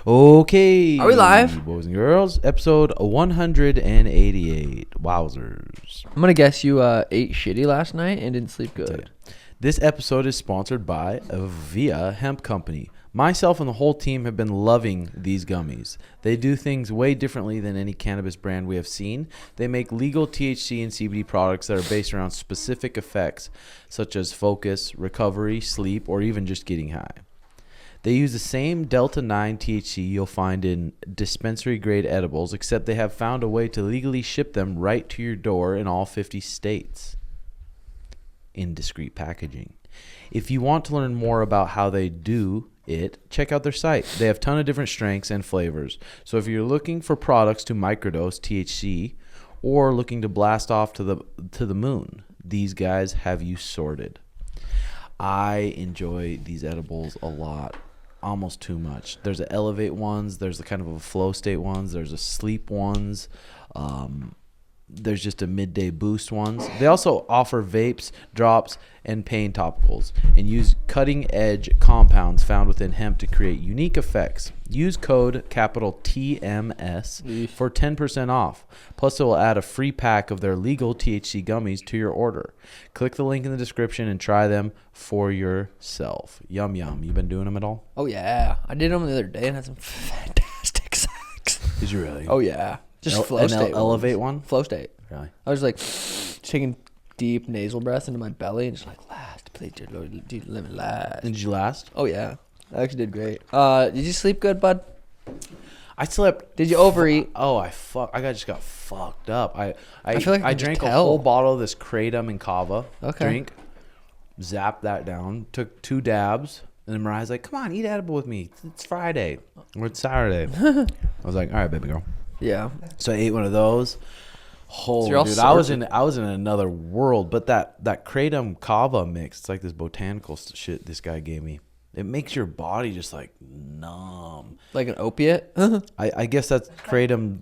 Okay. Are we live? Boys and girls, episode 188. Wowzers. I'm gonna guess you ate shitty last night and didn't sleep good. This episode is sponsored by Via Hemp Company. Myself and the whole team have been loving these gummies. They do things way differently than any cannabis brand we have seen. They make legal THC and CBD products that are based around specific effects, such as focus, recovery, sleep, or even just getting high. They use the same Delta-9 THC you'll find in dispensary-grade edibles, except they have found a way to legally ship them right to your door in all 50 states in discreet packaging. If you want to learn more about how they do it, check out their site. They have a ton of different strengths and flavors. So if you're looking for products to microdose THC or looking to blast off to the moon, these guys have you sorted. I enjoy these edibles a lot. Almost too much. There's the elevate ones. There's the kind of a flow state ones. There's a sleep ones. There's just a midday boost ones. They also offer vapes, drops, and pain topicals, and use cutting edge compounds found within hemp to create unique effects. Use code capital TMS for 10% off. Plus, it will add a free pack of their legal THC gummies to your order. Click the link in the description and try them for yourself. Yum yum. You been doing them at all? Oh yeah, I did them the other day and had some fantastic sex. Did you really? Oh yeah, just flow state. Elevate one? Flow state. Really? I was like taking deep nasal breaths into my belly and just like last, please, dear Lord, let me last. Did you last? Oh yeah, I actually did great. Did you sleep good, bud? I slept. Did you overeat? I just got fucked up. I feel like I can drank just a tell. whole bottle of this kratom and kava drink. Zapped that down. Took 2 dabs. And then Mariah's like, "Come on, eat edible with me. It's Friday or it's Saturday." I was like, "All right, baby girl." Yeah. So I ate one of those. Holy So dude, I was in another world. But that kratom kava mix, it's like this botanical shit this guy gave me. It makes your body just like numb. Like an opiate? I guess that's kratom.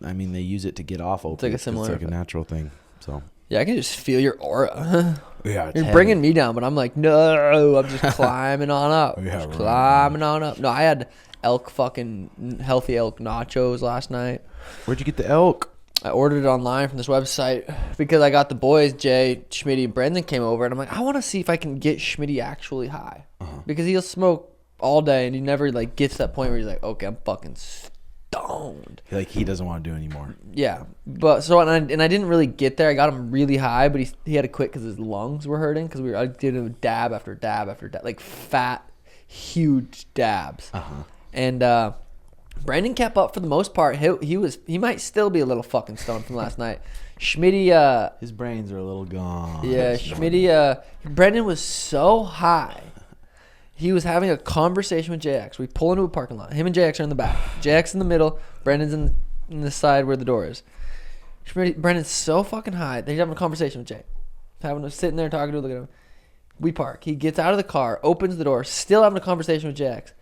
I mean, they use it to get off opiates. It's like a similar It's like a natural thing. So yeah, I can just feel your aura. yeah, You're bringing me down, but I'm like, no, I'm just climbing on up. Yeah, Just right. climbing on up. No, I had healthy elk nachos last night. Where'd you get the elk? I ordered it online from this website because I got the boys, Jay, Schmitty, and Brendan came over, and I'm like, I want to see if I can get Schmitty actually high. Because he'll smoke all day, and he never like gets to that point where he's like, okay, I'm fucking stoned. Like he doesn't want to do anymore. Yeah, but so and I didn't really get there. I got him really high, but he had to quit because his lungs were hurting. Because I did him dab after dab after dab, like fat, huge dabs. And Brandon kept up for the most part. He might still be a little fucking stoned from last night. Schmitty, His brains are a little gone. yeah, Schmitty, Brendan was so high. He was having a conversation with JX. We pull into a parking lot. Him and JX are in the back. JX in the middle. Brendan's in the side where the door is. Brendan's so fucking high that he's having a conversation with Jay. Sitting there talking to him, look at him. We park. He gets out of the car, opens the door, still having a conversation with JX.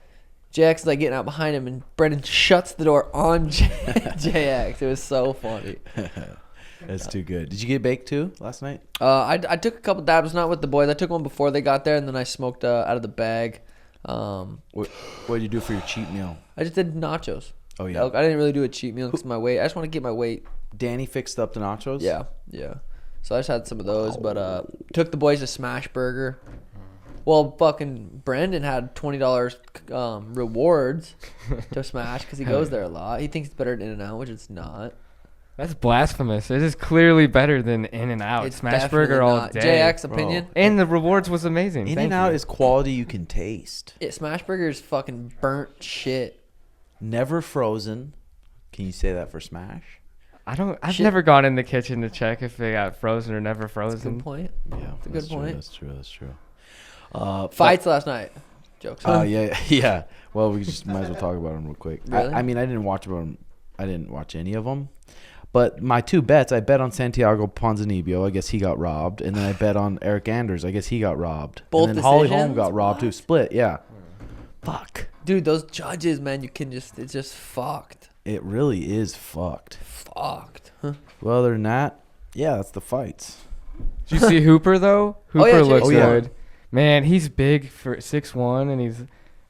JX is like getting out behind him, and Brendan shuts the door on JX. It was so funny. That's too good. Did you get baked too last night? I took a couple dabs, not with the boys. I took one before they got there, and then I smoked out of the bag. What did you do for your cheat meal? I just did nachos. Oh yeah. I didn't really do a cheat meal because my weight. I just want to get my weight. Danny fixed up the nachos? Yeah. So I just had some of those, but took the boys to Smash Burger. Well, fucking Brandon had $20 rewards to Smash because he goes there a lot. He thinks it's better than In-N-Out, which it's not. That's blasphemous. It is clearly better than In-N-Out. It's Smash Burger all not. day. JX opinion? And the rewards was amazing. In-N-Out is quality you can taste. Yeah, Smash Burger is fucking burnt shit. Never frozen. Can you say that for Smash? I've never gone in the kitchen to check if they got frozen or never frozen. That's a good point. Yeah, That's a good point. That's true. Fights last night. Jokes. Yeah. Well, we just might as well talk about them real quick. Really? I mean, I didn't watch them. I didn't watch any of them. But my 2 bets, I bet on Santiago Ponzinibbio. I guess he got robbed. And then I bet on Eric Anders. I guess he got robbed. Both and then Holly decisions? Holm got robbed too. Split, yeah. Fuck. Dude, those judges, man, it's just fucked. It really is fucked. Fucked. Huh? Well, other than that, yeah, that's the fights. Did you see Hooper though? Oh, yeah, Hooper looks yeah. good. Man, he's big for 6'1", and he's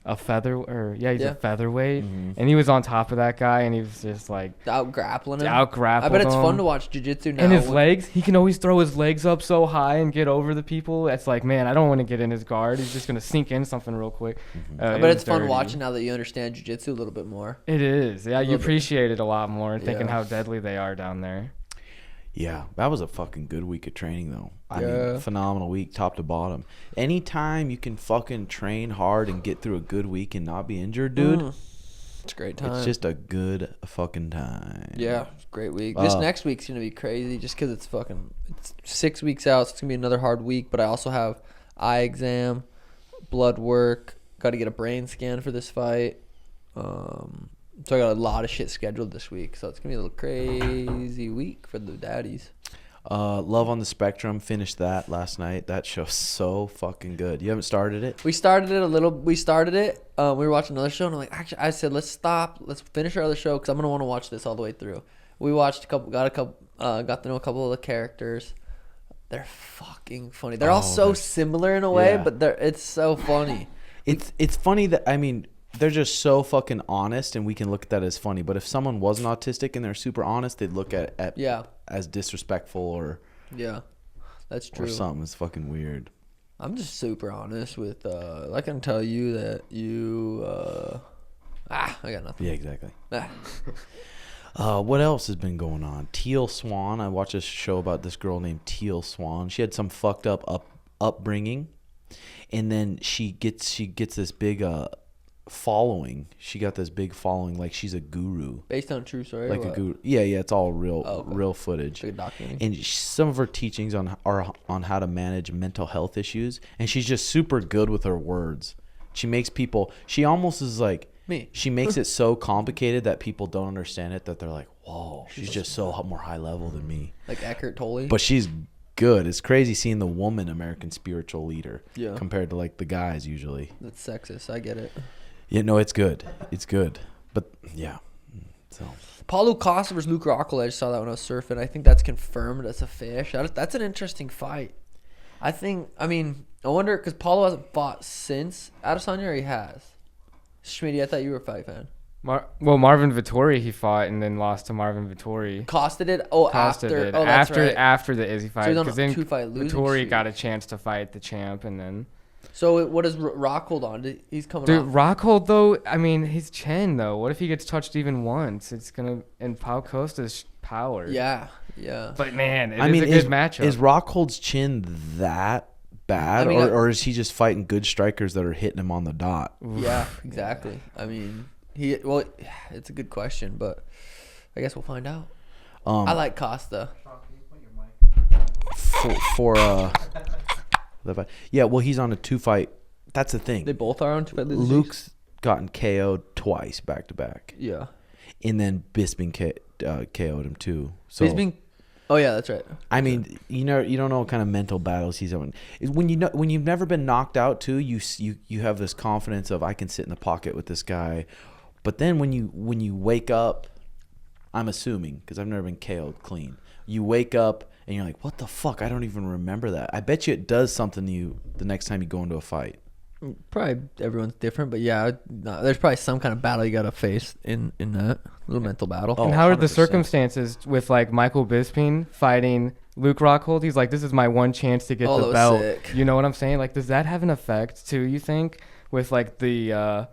a featherweight, Mm-hmm. and he was on top of that guy, and he was just like Out grappling him. out-grappled I bet it's him. fun to watch jiu-jitsu now. And his legs, he can always throw his legs up so high and get over the people. It's like, man, I don't want to get in his guard. He's just gonna sink in something real quick. I bet it's fun watching now that you understand jiu-jitsu a little bit more. It is, yeah. You little bit. appreciate it a lot more, thinking Yeah. how deadly they are down there. Yeah, that was a fucking good week of training, though. I Yeah. mean, phenomenal week, top to bottom. Anytime you can fucking train hard and get through a good week and not be injured, dude, It's a great time. it's just a good fucking time. Yeah, it's a great week. This next week's gonna be crazy, just because it's 6 weeks out. So it's gonna be another hard week. But I also have eye exam, blood work. Got to get a brain scan for this fight. So I got a lot of shit scheduled this week. So it's gonna be a little crazy week for the daddies. Love on the Spectrum, finished that last night. That show's so fucking good. You haven't started it? We started it a little. We started it. We were watching another show, and I'm like, actually, I said, let's stop. Let's finish our other show because I'm gonna want to watch this all the way through. We watched got to know a couple of the characters. They're fucking funny. They're all so similar in a way, yeah. but it's so funny. It's funny that, I mean, they're just so fucking honest, and we can look at that as funny. But if someone wasn't autistic and they're super honest, they'd look at as disrespectful or That's true. or something. It's fucking weird. I'm just super honest with. I can tell you that you. I got nothing. Yeah, exactly. Ah. What else has been going on? Teal Swan. I watched a show about this girl named Teal Swan. She had some fucked up upbringing, and then she gets this big following. She got this big following, like she's a guru, Based on true story. like or a what? guru. Yeah, it's all real, okay. real footage. Like a documentary. And some of her teachings are on how to manage mental health issues, and she's just super good with her words. She makes people. She almost is like Me. She makes it so complicated that people don't understand it. That they're like, "Whoa, she's just so more high level than me." Like Eckhart Tolle. But she's good. It's crazy seeing the woman American spiritual leader compared to like the guys usually. That's sexist. I get it. Yeah, no, it's good. It's good. But yeah, so Paulo Costa versus Luke Rockhold. I just saw that when I was surfing. I think that's confirmed as a fish. That's an interesting fight. I wonder, because Paulo hasn't fought since Adesanya, or he has? Schmitty, I thought you were a fight fan. Marvin Vettori, he fought and then lost to Marvin Vettori. Costa did? Oh, Costa after. did. Oh, that's right. After the Izzy fight. he's on a Because then two-fight losing Vettori streak. got a chance to fight the champ, and then... So what does Rockhold on? He's coming Dude, off. Rockhold, though, I mean, his chin, though. What if he gets touched even once? It's going to... And Pau Costa's power. Yeah. But, man, it's I mean, a good matchup. Is Rockhold's chin that bad, or is he just fighting good strikers that are hitting him on the dot? Yeah, exactly. I mean, it's a good question, but I guess we'll find out. I like Costa. Yeah, well, he's on a 2-fight. That's the thing. They both are on two-fight losing streaks? Luke's gotten KO'd twice back to back, Yeah. and then Bisping KO'd him too. So Oh yeah, that's right. I mean, you don't know what kind of mental battles he's having. When you've never been knocked out too, you have this confidence of, I can sit in the pocket with this guy. But then when you wake up, I'm assuming, because I've never been KO'd clean, you wake up and you're like, what the fuck? I don't even remember that. I bet you it does something to you the next time you go into a fight. Probably everyone's different, but yeah, there's probably some kind of battle you gotta face in that little mental battle. Oh, and how are the 100%. circumstances with, like, Michael Bisping fighting Luke Rockhold? He's like, this is my one chance to get Oh, that the was belt. sick. You know what I'm saying? Like, does that have an effect, too, you think? With, like, the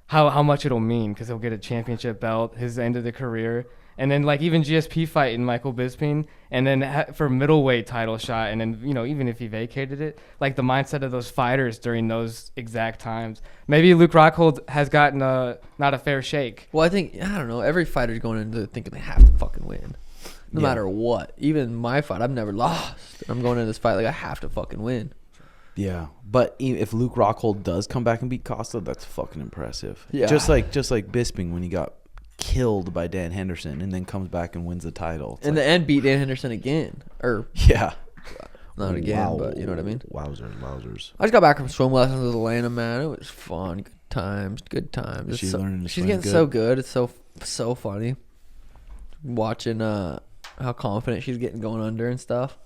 how much it'll mean, because he'll get a championship belt, his end of the career. And then, like, even GSP fighting Michael Bisping, and then for middleweight title shot, and then, even if he vacated it, like, the mindset of those fighters during those exact times. Maybe Luke Rockhold has gotten not a fair shake. Well, I don't know. Every fighter's going into thinking they have to fucking win, no matter what. Even my fight, I've never lost. I'm going into this fight like I have to fucking win. Yeah, but if Luke Rockhold does come back and beat Costa, that's fucking impressive. Yeah. Just like Bisping when he got killed by Dan Henderson and then comes back and wins the title. It's In like, the end, beat Dan Henderson again, or yeah, not again, but you know what I mean. Wowzers. I just got back from swim lessons with Atlanta, man. It was fun. Good times. It's She's learning to She's swim getting good. so good. It's so funny. Watching how confident she's getting going under and stuff.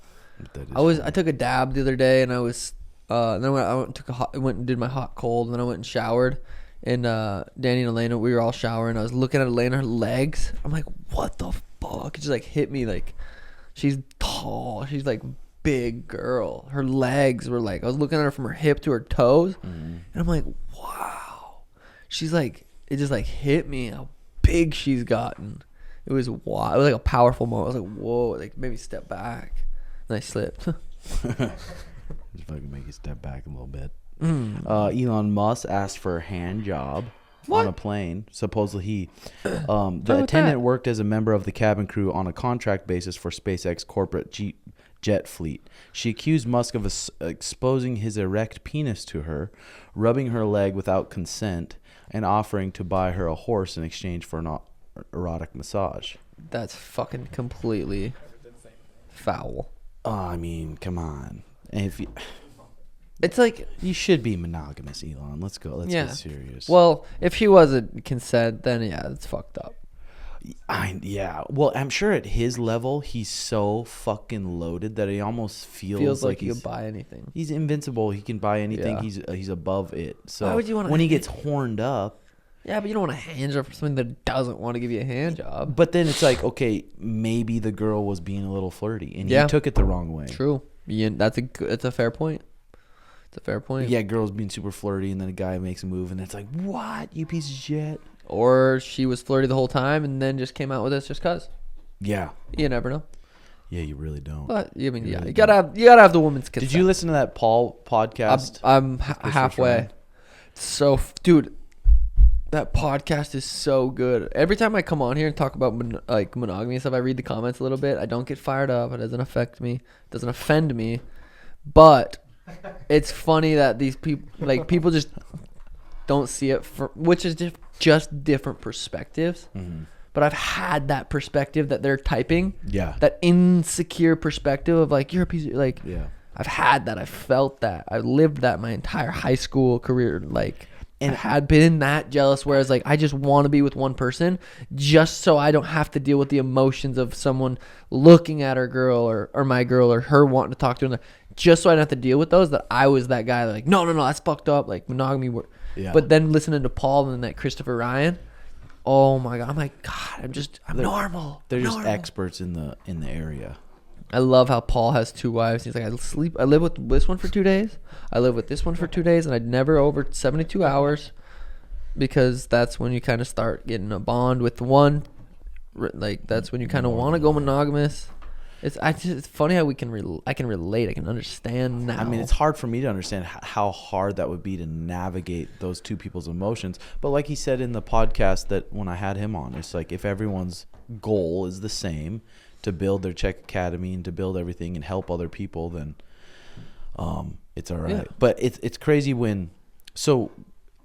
I took a dab the other day, and I was then I went and did my hot cold, and then I went and showered, and Danny and Elena, we were all showering. I was looking at Elena, her legs. I'm like, what the fuck? It just like hit me. Like, she's tall. She's like big girl. Her legs were like, I was looking at her from her hip to her toes, and I'm like, wow. She's like, it just like hit me how big she's gotten. It was wild. It was like a powerful moment. I was like, whoa, like made me step back. And I slipped. Just fucking make you step back a little bit. Elon Musk asked for a hand job on a plane. Supposedly the attendant worked as a member of the cabin crew on a contract basis for SpaceX corporate jet fleet. She accused Musk of exposing his erect penis to her, rubbing her leg without consent, and offering to buy her a horse in exchange for an erotic massage. That's fucking completely foul. I mean, come on. And if you, it's like, you should be monogamous, Elon. Let's go. Let's get serious. Well, if he wasn't consent, then yeah, it's fucked up. Well, I'm sure at his level, he's so fucking loaded that he almost feels like he could buy anything. He's invincible. He can buy anything. Yeah. He's above it. So why would you want when he gets horned up. Yeah, but you don't want a hand job for something that doesn't want to give you a hand job. But then it's like, okay, maybe the girl was being a little flirty, and he took it the wrong way. True. Yeah, that's a fair point. It's a fair point. Yeah, girls being super flirty, and then a guy makes a move, and it's like, what, you piece of shit? Or she was flirty the whole time, and then just came out with us just cause. Yeah. You never know. Yeah, you really don't. But I mean, you gotta have the woman's consent. Did you listen to that Paul podcast? I'm halfway. So, dude, that podcast is so good. Every time I come on here and talk about monogamy and stuff, I read the comments a little bit. I don't get fired up. It doesn't affect me. It doesn't offend me. But it's funny that these people just don't see it, which is just different perspectives. Mm-hmm. But I've had that perspective that they're typing. Yeah. That insecure perspective of like, you're a piece of, like, yeah. I've had that. I've felt that. I've lived that my entire high school career. Like, and I had been that jealous, whereas like I just want to be with one person just so I don't have to deal with the emotions of someone looking at her girl or my girl or her wanting to talk to another, just so I don't have to deal with those. That I was that guy like, no, that's fucked up, like monogamy. Yeah. But then listening to Paul and that Christopher Ryan, oh my God, I'm like, God, I'm normal. They're just experts in the area. I love how Paul has 2 wives. He's like, I live with this one for 2 days. I live with this one for 2 days, and I'd never over 72 hours, because that's when you kind of start getting a bond with one. Like, that's when you kind of want to go monogamous. It's funny how I can relate. I can understand now. I mean, it's hard for me to understand how hard that would be to navigate those two people's emotions. But like he said in the podcast that when I had him on, it's like if everyone's goal is the same, to build their Czech Academy and to build everything and help other people, then it's all right. Yeah. But it's crazy when, so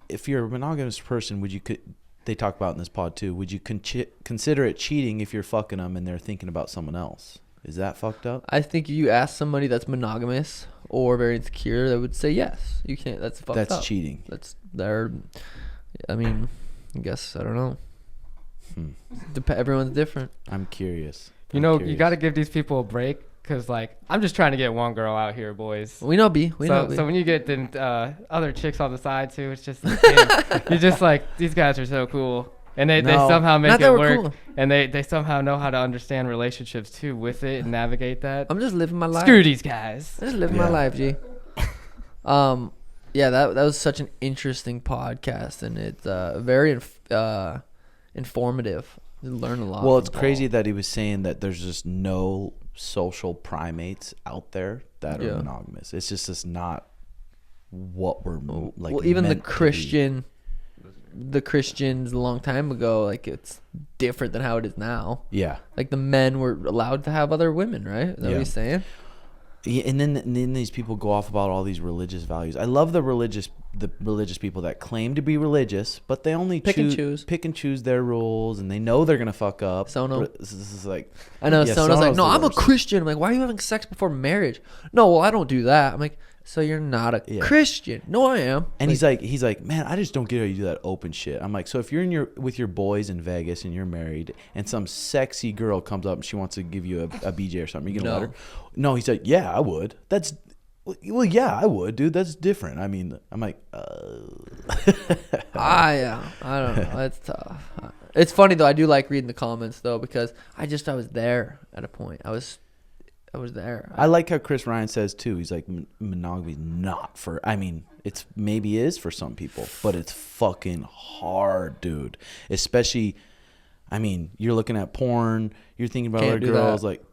if you're a monogamous person, they talk about in this pod too, would you consider it cheating if you're fucking them and they're thinking about someone else? Is that fucked up? I think if you ask somebody that's monogamous or very insecure, they would say yes. You can't. That's fucked up. That's cheating. I mean, I guess, I don't know. Everyone's different. I'm curious. You got to give these people a break, because, like, I'm just trying to get one girl out here, boys. We know B. So when you get the other chicks on the side, too, it's just, like, you're just like, these guys are so cool. And they somehow make it work. Cool. And they somehow know how to understand relationships, too, with it and navigate that. I'm just living my life. Screw these guys. I'm just living my life, G. Yeah, that was such an interesting podcast, and it's very informative. You learn a lot. Well, it's crazy that he was saying that there's just no social primates out there that are monogamous. It's just not what we're like. Well, even the Christians a long time ago, like, it's different than how it is now. Yeah. Like, the men were allowed to have other women, right? Is that what he's saying? Yeah, and then these people go off about all these religious values. I love the religious people that claim to be religious, but they only pick and choose their rules, and they know they're gonna fuck up. Sono. This is like, I know. Sono's like, no, I'm a Christian. I'm like, why are you having sex before marriage? No, well, I don't do that. I'm like, so you're not a Christian? No, I am. And he's like, man, I just don't get how you do that open shit. I'm like, so if you're with your boys in Vegas and you're married, and some sexy girl comes up and she wants to give you a BJ or something, you gonna let her? No, he's like, yeah, I would. That's Well, yeah, I would, dude. That's different. I mean, I'm like, Yeah, I don't know. It's tough. It's funny though. I do like reading the comments though because I was there at a point. I was there. I like how Chris Ryan says too. He's like, monogamy not for. I mean, it's maybe is for some people, but it's fucking hard, dude. Especially, I mean, you're looking at porn. You're thinking about Can't other do girls. that. Like,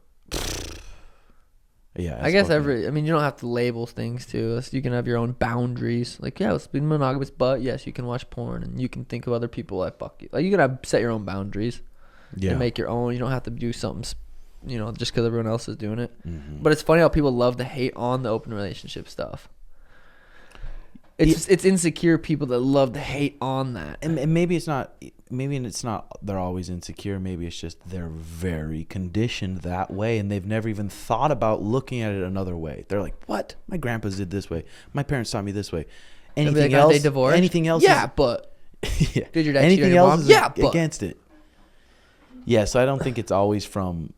yeah. I guess I mean, you don't have to label things too. You can have your own boundaries. Like, yeah, let's be monogamous, but yes, you can watch porn and you can think of other people that fuck you. Like, you can set your own boundaries. Yeah. And make your own. You don't have to do something, just because everyone else is doing it. Mm-hmm. But it's funny how people love to hate on the open relationship stuff. It's insecure people that love to hate on that. And maybe it's not. Maybe it's not. They're always insecure. Maybe it's just they're very conditioned that way, and they've never even thought about looking at it another way. They're like, "What? My grandpa's did this way. My parents taught me this way. Anything else? They divorced. Anything else? Yeah, but yeah. Did your dad cheat on Anything your else mom? is Yeah, but against it. Yeah, so I don't think it's always from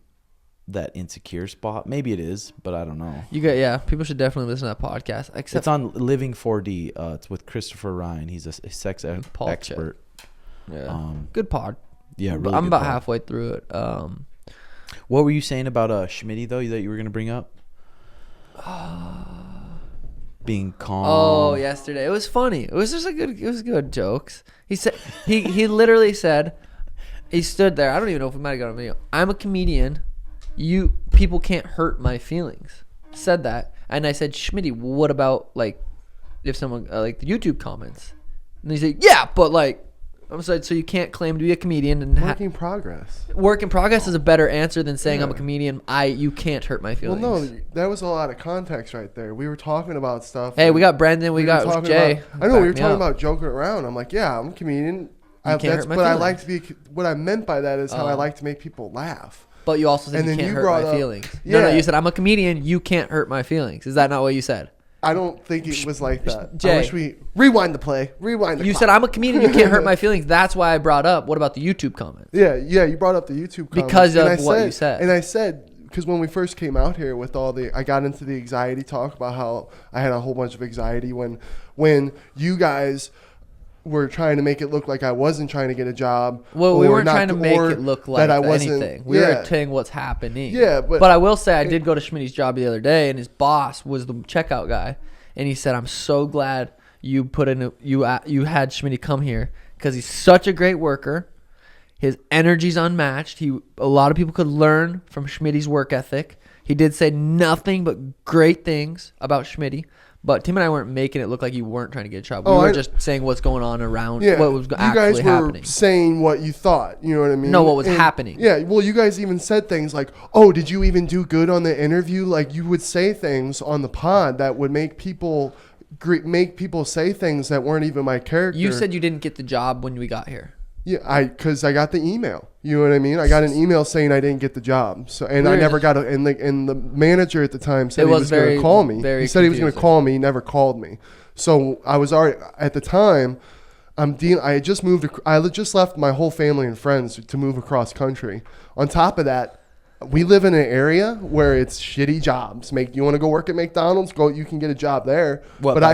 that insecure spot. Maybe it is, but I don't know. People should definitely listen to that podcast. Except It's on Living 4D. It's with Christopher Ryan. He's a sex Paul expert. Yeah. Good pod. Yeah, really I'm good about pod. halfway through it. What were you saying about Schmitty though that you were gonna bring up? Being calm. Oh, yesterday it was funny. It was just it was good jokes. He said he literally said he stood there. I don't even know if we might have got a video. I'm a comedian. People can't hurt my feelings. Said that, and I said, Schmitty, what about like if someone like the YouTube comments? And he said, yeah, but like. I'm sorry, so you can't claim to be a comedian and Work in progress. Work in progress is a better answer than saying Yeah. I'm a comedian. You can't hurt my feelings. Well, no, that was a lot of context right there. We were talking about stuff. Hey, we got Brendan. We were got talking Jay. about- I know we were Back me talking up. about joking around. I'm like, yeah, I'm a comedian. can't hurt my But I feelings. like to be. What I meant by that is how I Oh. like to make people laugh. But you also said And you then can't you hurt brought my up- feelings. No, Yeah. you said I'm a comedian. You can't hurt my feelings. Is that not what you said? I don't think it was like that. Jay. I wish we rewind the play. Rewind the. You clock. said I'm a comedian. You can't hurt my feelings. That's why I brought up. What about the YouTube comments? Yeah. You brought up the YouTube comments. Because And of I what you said. And I said, because when we first came out here with I got into the anxiety talk about how I had a whole bunch of anxiety when you guys were trying to make it look like I wasn't trying to get a job. Well, we or weren't not- trying to make or it look like that I wasn't. anything. We were saying what's happening. Yeah, but I will say I did go to Schmitty's job the other day, and his boss was the checkout guy, and he said, "I'm so glad you you had Schmitty come here because he's such a great worker. His energy's unmatched. A lot of people could learn from Schmitty's work ethic. He did say nothing but great things about Schmitty." But Tim and I weren't making it look like you weren't trying to get a job. We were just saying what's going on around, what was actually you guys were happening. saying what you thought. You know what I mean? No, what was happening. Yeah. Well, you guys even said things like, "Oh, did you even do good on the interview?" Like you would say things on the pod that would make people say things that weren't even my character. You said you didn't get the job when we got here. Yeah, because I got the email. You know what I mean? I got an email saying I didn't get the job. So, and I Weird. never got and the manager at the time said It he was was going very- to call me. very He said he was going to confusing. call me. He never called me. So I was already at the time. I had just moved. I had just left my whole family and friends to move across country. On top of that, we live in an area where it's shitty jobs. You want to go work at McDonald's? Go. You can get a job there. What, but back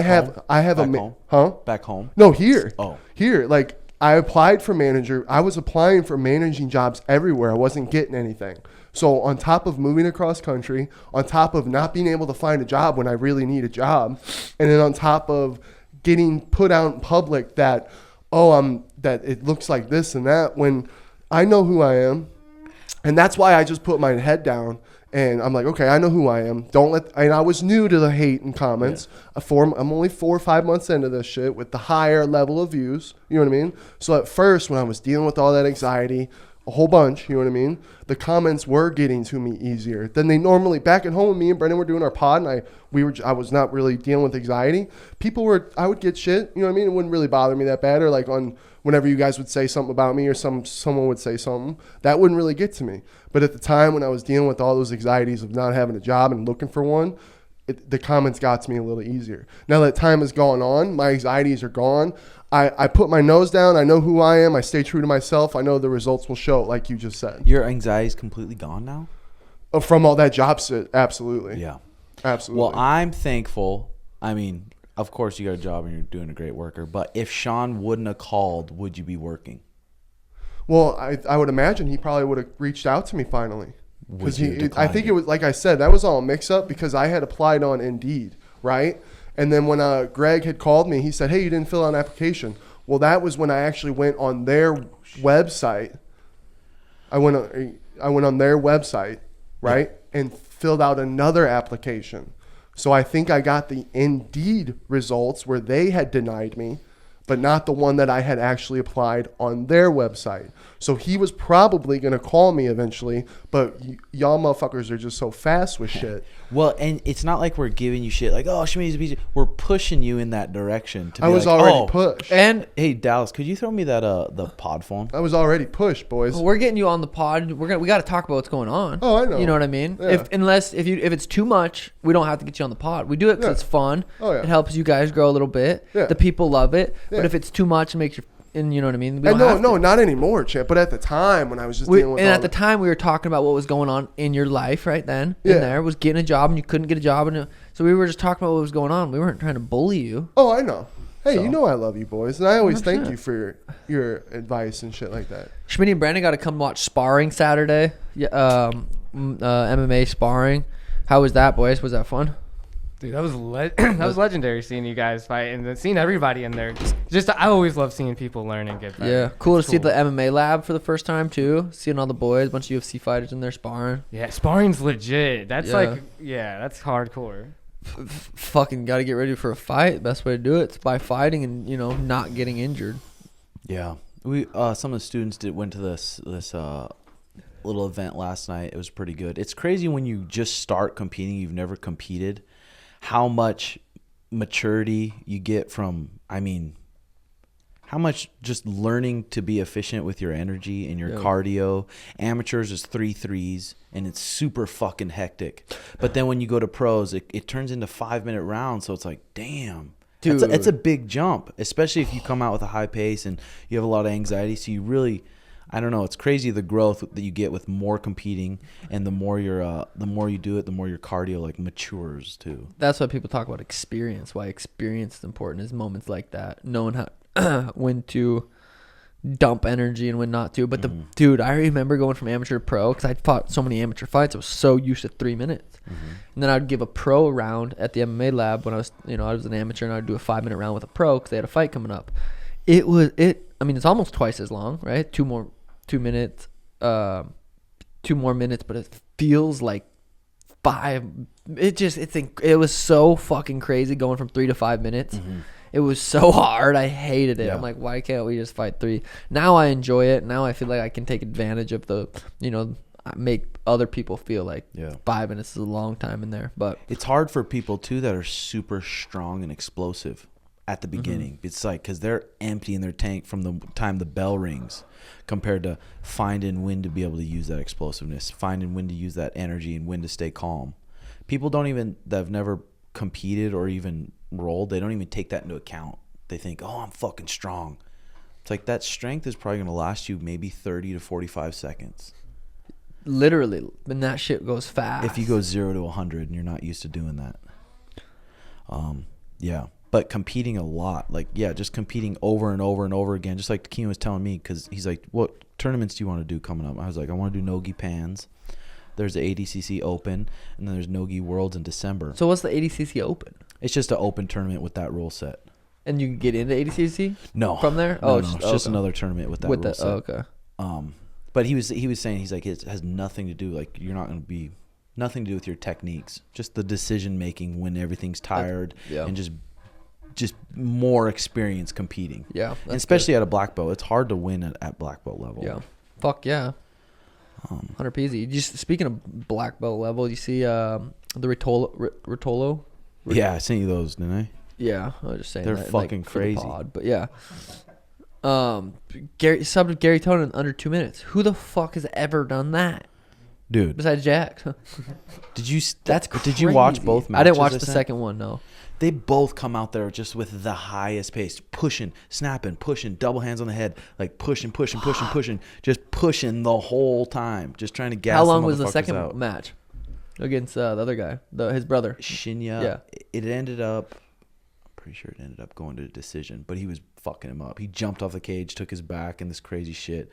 I have home? a home? huh? Back home. No, here. Oh. Here. Like I applied for manager. I was applying for managing jobs everywhere. I wasn't getting anything. So on top of moving across country, on top of not being able to find a job when I really need a job, and then on top of getting put out in public that that it looks like this and that, when I know who I am, and that's why I just put my head down and I'm like, okay, I know who I am. And I was new to the hate and comments. Yeah. I'm only 4 or 5 months into this shit with the higher level of views. You know what I mean? So at first, when I was dealing with all that anxiety, a whole bunch, you know what I mean? The comments were getting to me easier than they normally. Back at home, when me and Brendan were doing our pod, and I was not really dealing with anxiety. I would get shit, you know what I mean? It wouldn't really bother me that bad, or like whenever you guys would say something about me or someone would say something, that wouldn't really get to me. But at the time when I was dealing with all those anxieties of not having a job and looking for one, the comments got to me a little easier. Now that time has gone on, my anxieties are gone. I put my nose down. I know who I am. I stay true to myself. I know the results will show, like you just said. Your anxiety is completely gone now? From all that job shit, absolutely. Yeah. Absolutely. Well, I'm thankful. I mean, of course, you got a job and you're doing a great worker. But if Sean wouldn't have called, would you be working? Well, I would imagine he probably would have reached out to me finally. Because Would you I think it was, like I said, that was all a mix-up because I had applied on Indeed, right? And then when Greg had called me, he said, hey, you didn't fill out an application. Well, that was when I actually went on their website. I went on their website, right, and filled out another application. So I think I got the Indeed results where they had denied me, but not the one that I had actually applied on their website. So he was probably going to call me eventually, but y'all motherfuckers are just so fast with shit. Well, and it's not like we're giving you shit like, oh, Schmitty's a piece. We're pushing you in that direction. To be I was like, already oh, pushed. And hey, Dallas, could you throw me that the pod phone? I was already pushed, boys. we're getting you on the pod. We got to talk about what's going on. Oh, I know. You know what I mean? Yeah. If it's too much, we don't have to get you on the pod. We do it because Yeah. it's fun. Oh, yeah. It helps you guys grow a little bit. Yeah. The people love it. Yeah. But if it's too much, it makes you, and you know what I mean? We And don't have to. no, not anymore, champ. But at the time when I was just dealing with And all at the time, we were talking about what was going on in your life right then. In Yeah. there was getting a job and you couldn't get a job, and so we were just talking about what was going on. We weren't trying to bully you. Oh, I know. Hey, So. you know I love you, boys, and I always thank 100%. you for your advice and shit like that. Schmitty and Brandon got to come watch sparring Saturday. Yeah, MMA sparring. How was that, boys? Was that fun? Dude, that was that was legendary seeing you guys fight and then seeing everybody in there. Just I always love seeing people learn and get better. Yeah, cool It's to see the MMA lab for the first time too. Seeing all the boys, a bunch of UFC fighters in there sparring. Yeah, sparring's legit. That's Yeah. that's hardcore. Fucking got to get ready for a fight. Best way to do it is by fighting and not getting injured. Yeah, we some of the students went to this little event last night. It was pretty good. It's crazy when you just start competing. You've never competed. How much maturity you get from, how much just learning to be efficient with your energy and your cardio. Amateurs is 3 threes, and it's super fucking hectic. But then when you go to pros, it turns into 5-minute rounds. So it's like, damn. Dude. It's a big jump, especially if you come out with a high pace and you have a lot of anxiety. So you really, I don't know. It's crazy the growth that you get with more competing, and the more you do it, the more your cardio like matures too. That's why people talk about experience. Why experience is important is moments like that, knowing how when to dump energy and when not to. But dude, I remember going from amateur to pro because I fought so many amateur fights. I was so used to 3 minutes, and then I'd give a pro round at the MMA lab when I was an amateur, and I'd do a 5-minute round with a pro because they had a fight coming up. It's almost twice as long, right? 2 more minutes, but it feels like 5. It was so fucking crazy going from 3 to 5 minutes. It was so hard. I hated it. Yeah. I'm like, why can't we just fight 3? Now I enjoy it. Now I feel like I can take advantage of make other people feel like 5 minutes is a long time in there. But it's hard for people too that are super strong and explosive at the beginning. It's like because they're emptying their tank from the time the bell rings, compared to finding when to be able to use that explosiveness, finding when to use that energy, and when to stay calm. People that have never competed or even rolled, they don't even take that into account. They think, oh, I'm fucking strong. It's like that strength is probably going to last you maybe 30 to 45 seconds. literally, and that shit goes fast. If you go 0 to 100 and you're not used to doing that. Yeah. But competing a lot, just competing over and over and over again, just like Keem was telling me, because he's like, what tournaments do you want to do coming up? I was like, I want to do Nogi Pans. There's the ADCC Open, and then there's Nogi Worlds in December. So what's the ADCC Open? It's just an open tournament with that rule set. And you can get into ADCC? No. From there? No, It's just another tournament with that rule set. okay. But he was saying, he's like, it has nothing to do, like, you're not going to be, nothing to do with your techniques. Just the decision making when everything's tired, and just more experience competing. Yeah. And especially at a black belt. It's hard to win at black belt level. Yeah. Fuck yeah. 100 peasy. Just speaking of black belt level, you see the Rotolo? Yeah, I sent you those, didn't I? Yeah, I was just saying They're that, fucking for the crazy. pod, but yeah. Subbed with Gary Tonin in under 2 minutes. Who the fuck has ever done that? Dude, Besides Jack. That's crazy. Did you watch both matches? I didn't watch the sent? second one, no. They both come out there just with the highest pace, pushing, snapping, pushing, double hands on the head, like pushing, just pushing the whole time, just trying to gas. How long the was the motherfuckers second out. match? against the other guy, his brother. Shinya. Yeah. It ended up. I'm pretty sure it ended up going to a decision, but he was fucking him up. He jumped off the cage, took his back, and this crazy shit.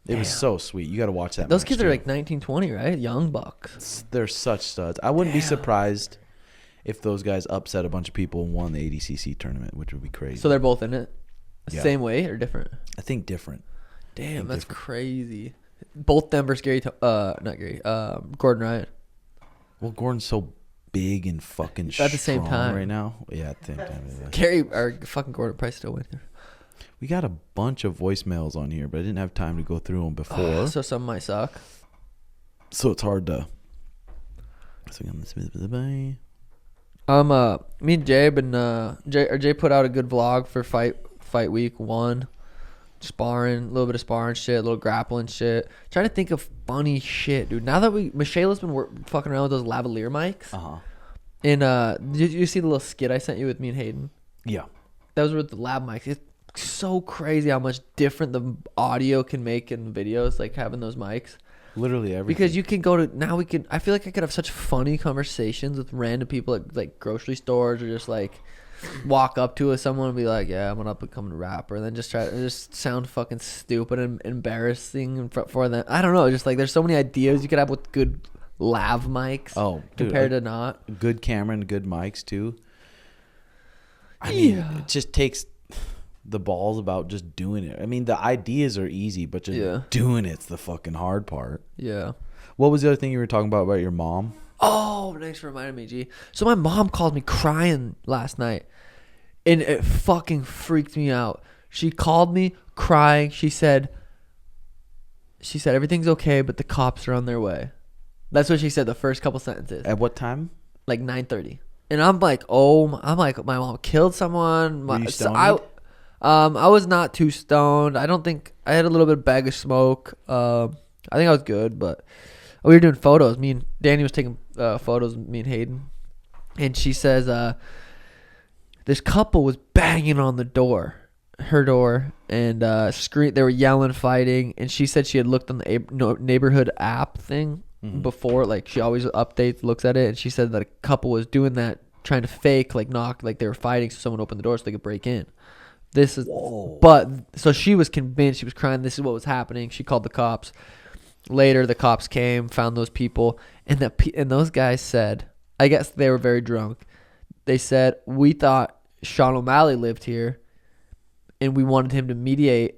It was so sweet. You got to watch that. Those match kids too. are like 19, 20, right? Young bucks. They're such studs. I wouldn't be surprised if those guys upset a bunch of people and won the ADCC tournament, which would be crazy. So they're both in it? Yeah. Same weight or different? I think different. Damn, that's crazy. Both them versus Gordon Ryan. Well, Gordon's so big and fucking At the same strong time. right now. Yeah, I think. Gary or fucking Gordon Price still winning. We got a bunch of voicemails on here, but I didn't have time to go through them before. So some might suck. So it's hard to. Me and Jay been Jay put out a good vlog for fight week 1. Sparring, a little bit of sparring shit, a little grappling shit. Trying to think of funny shit, dude. Now that Michela's been fucking around with those lavalier mics. And did you see the little skit I sent you with me and Hayden? Yeah. That was with the lab mics. It's so crazy how much different the audio can make in videos, like having those mics. Literally everything. Because you can go to now we can. I feel like I could have such funny conversations with random people at like grocery stores, or just like walk up to someone and be like, "Yeah, I'm an up and coming rapper," and then just sound fucking stupid and embarrassing for them. I don't know. Just like there's so many ideas you could have with good lav mics. Oh, dude, compared to not good camera and good mics too. I mean, it just takes the balls about just doing it. I mean, the ideas are easy, but just doing it's the fucking hard part. Yeah. What was the other thing you were talking about your mom? Oh, thanks for reminding me, G. So my mom called me crying last night, and it fucking freaked me out. She called me crying. She said everything's okay, but the cops are on their way. That's what she said the first couple sentences. At what time? Like 9:30. And I'm like, my mom killed someone. Were you stoned? I was not too stoned. I don't think I had a little bit of bag of smoke. I think I was good, but we were doing photos. Me and Danny was taking photos with me and Hayden. And she says, this couple was banging on the door, her door, and they were yelling, fighting. And she said she had looked on the neighborhood app thing before. Like she always updates, looks at it. And she said that a couple was doing that, trying to fake, like knock, like they were fighting so someone opened the door so they could break in. So she was convinced, she was crying, this is what was happening. She called the cops. Later, the cops came, found those people, and those guys said, I guess they were very drunk. They said, we thought Sean O'Malley lived here, and we wanted him to mediate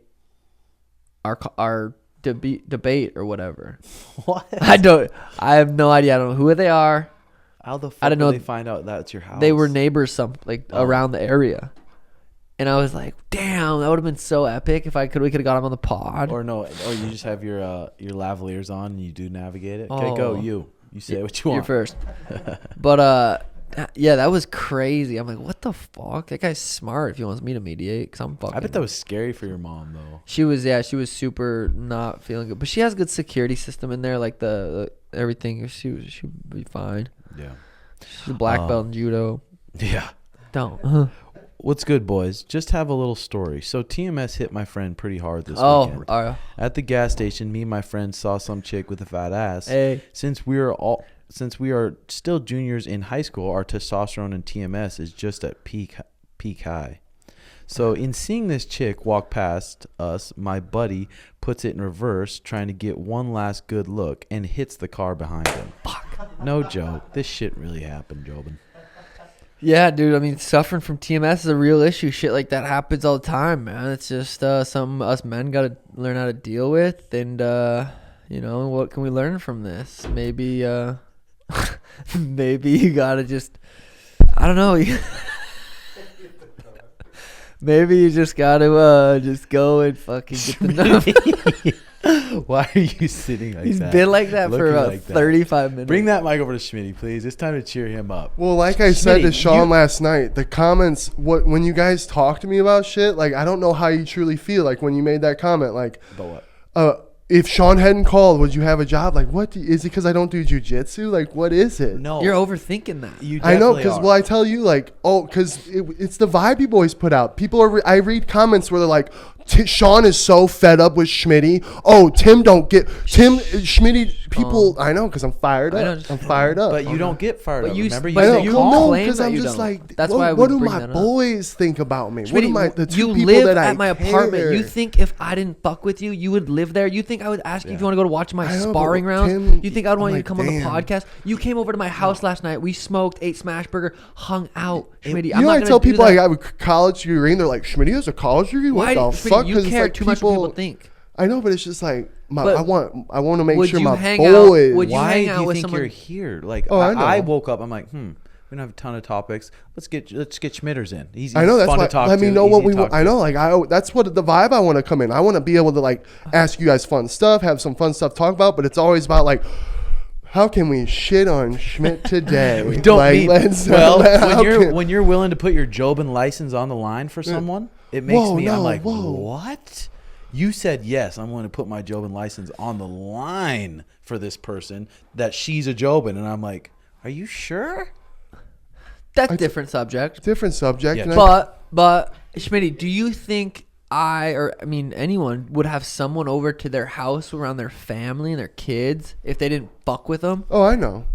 our debate or whatever. What? I have no idea. I don't know who they are. How the fuck I don't know. did they find out that's your house? They were neighbors around the area. And I was like, damn, that would have been so epic if we could have got him on the pod. Or you just have your lavaliers on and you do navigate it. Okay, go you say what you want. You're first. But yeah, that was crazy. I'm like, what the fuck? That guy's smart if he wants me to mediate, because I'm fucking. I bet that was scary for your mom though. She was super not feeling good, but she has a good security system in there, like the everything. She'd be fine. Yeah. She's a black belt in judo. Yeah. Don't. What's good, boys? Just have a little story. So TMS hit my friend pretty hard this weekend. At the gas station, me and my friend saw some chick with a fat ass. Hey. Since we are still juniors in high school, our testosterone and TMS is just at peak high. So in seeing this chick walk past us, my buddy puts it in reverse, trying to get one last good look, and hits the car behind him. Fuck. No joke. This shit really happened, Jobin. Yeah, dude. I mean, suffering from TMS is a real issue. Shit like that happens all the time, man. It's just something us men got to learn how to deal with. And, what can we learn from this? Maybe, maybe you got to just, I don't know. Maybe you just got to just go and fucking get the number. Why are you sitting like He's that? been like that Looking for about like that. 35 minutes. Bring that mic over to Schmitty, please. It's time to cheer him up. Well, like I said to Schmitty, Sean last night, the comments, when you guys talk to me about shit, like, I don't know how you truly feel. Like, when you made that comment, like, About what? If Sean hadn't called, would you have a job? Like, is it because I don't do jujitsu? Like, what is it? No. You're overthinking that. You I know, definitely because, are. well, I tell you, like, because it's the vibe you boys put out. People are, I read comments where they're like, Sean is so fed up with Schmitty. Oh, Schmitty, people, calm. I know, because I'm fired I know, up. just- I'm fired up. But you don't get fired But up. you- Remember, but you I know, say you well, calm. no, claim because that I'm you just don't. like, That's what, why I what would do bring my that up. boys think about me? What do Schmitty, the two you people live that I at my apartment. care? You think if I didn't fuck with you, you would live there? You think I would ask you if you want to go to watch my I know, but sparring rounds? Tim, You think I would want I'm you to like, come on the damn. podcast? You came over to my house last night. We smoked, ate smash burger, hung out. Schmitty, You I'm know, not I gonna tell do people that. I have a college degree, and they're like, Schmitty has a college degree? What Why, the Schmitty, fuck? you 'Cause it's care like too much what people think. I know, but it's just like, But I want to make would sure you my hang out- boys. would you Why hang do out you with think someone- you're here? Like, Oh, I know. I woke up. I'm like, we don't have a ton of topics. Let's get Schmitters in. He's I know, that's fun why. to talk Let me to, know what easy we to want. talk I to. know, like that's what the vibe I want to come in. I want to be able to like ask you guys fun stuff, have some fun stuff to talk about, but it's always about like, how can we shit on Schmidt today? We don't like, need. let's- Well, how can- when you're willing to put your Jobin license on the line for someone, it makes Whoa, me. I'm no, like, whoa. what? You said yes. I'm going to put my Jobin license on the line for this person that she's a Jobin, and I'm like, are you sure? That's a different subject. different subject. Yeah, and But Schmitty, do you think anyone would have someone over to their house around their family and their kids if they didn't fuck with them? I know.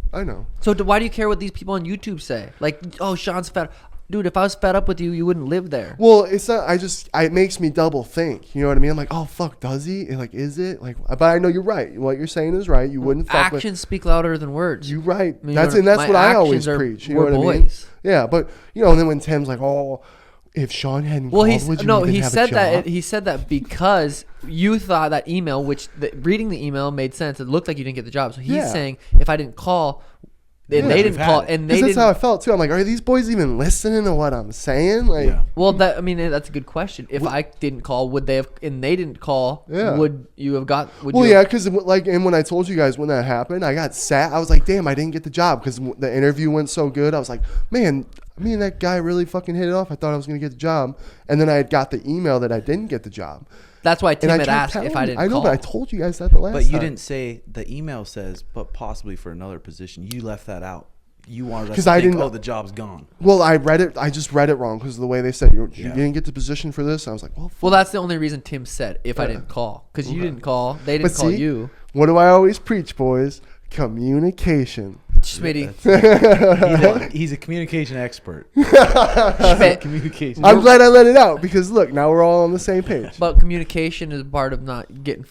So why do you care what these people on YouTube say? Like, oh, Sean's fed. Dude, if I was fed up with you, you wouldn't live there. Well, it's not. It makes me double think. You know what I mean? I'm like, oh fuck, does he? And like, is it? Like, but I know you're right. What you're saying is right. You wouldn't fuck with. Actions speak louder than words. You're right. I mean, That's my what I always actions are- preach. You know we're what I mean? boys. Yeah, but and then when Tim's like, oh, if Sean hadn't Well, called, would you even he have said a that job? he said that because you thought that email, reading the email made sense. It looked like you didn't get the job. So he's Yeah. saying if I didn't call, and they we've didn't had call, it. and they Because that's didn't. how I felt too. I'm like, are these boys even listening to what I'm saying? Like, Yeah. Well, that's a good question. If I didn't call, would they have? And they didn't call. Yeah. Would you have got? Would well, you yeah, have- because like, and when I told you guys when that happened, I got sad. I was like, damn, I didn't get the job because the interview went so good. I was like, man, me and that guy really fucking hit it off. I thought I was gonna get the job, and then I had got the email that I didn't get the job. That's why Tim And I had tried asked telling if I you- didn't I know, call. but I told you guys that the last But you time. didn't say the email says, but possibly for another position. You left that out. You wanted us 'Cause to I think, didn't- oh, the job's gone. Well, I read it. I just read it wrong because of the way they said you Yeah. didn't get the position for this. I was like, well, Well, that's the only reason Tim said if I Yeah. didn't call, because you Okay. didn't call, they didn't But call see, you. what do I always preach, boys? Communication. Schmitty, He's a communication expert. Schmidt, Communication. I'm glad I let it out because look, now we're all on the same page. but communication is part of not getting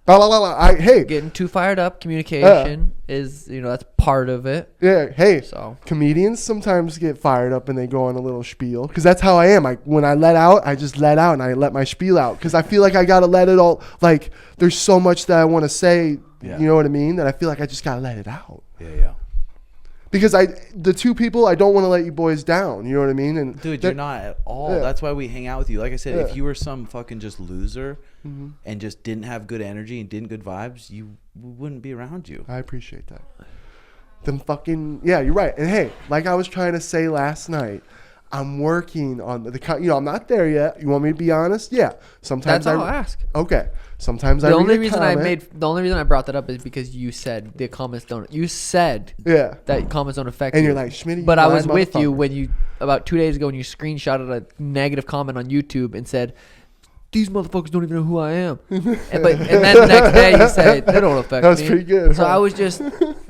Blah, blah, blah, blah. Hey, getting too fired up. Communication is that's part of it. yeah, hey. So Comedians sometimes get fired up and they go on a little spiel because that's how I am. When I let out, I just let out and I let my spiel out because I feel like I gotta let it all. Like there's so much that I want to say. Yeah. You know what I mean? That I feel like I just gotta let it out. Yeah. Because the two people, I don't want to let you boys down. You know what I mean? And Dude, that- you're not at all. Yeah. That's why we hang out with you. Like I said, Yeah. if you were some fucking just loser Mm-hmm. and just didn't have good energy and didn't good vibes, we wouldn't be around you. I appreciate that. Them fucking you're right. And hey, like I was trying to say last night, I'm working on I'm not there yet. You want me to be honest? Yeah. Sometimes that's all I ask. Okay. Sometimes I The read only a reason comment. the only reason I brought that up is because you said the comments don't. You said Yeah. that comments don't affect And you. you're like, Schmitty, But you I lying was with you motherfucker. when you about 2 days ago when you screenshotted a negative comment on YouTube and said, "These motherfuckers don't even know who I am." and then the next day you said, "They don't affect That was me." pretty good, So huh?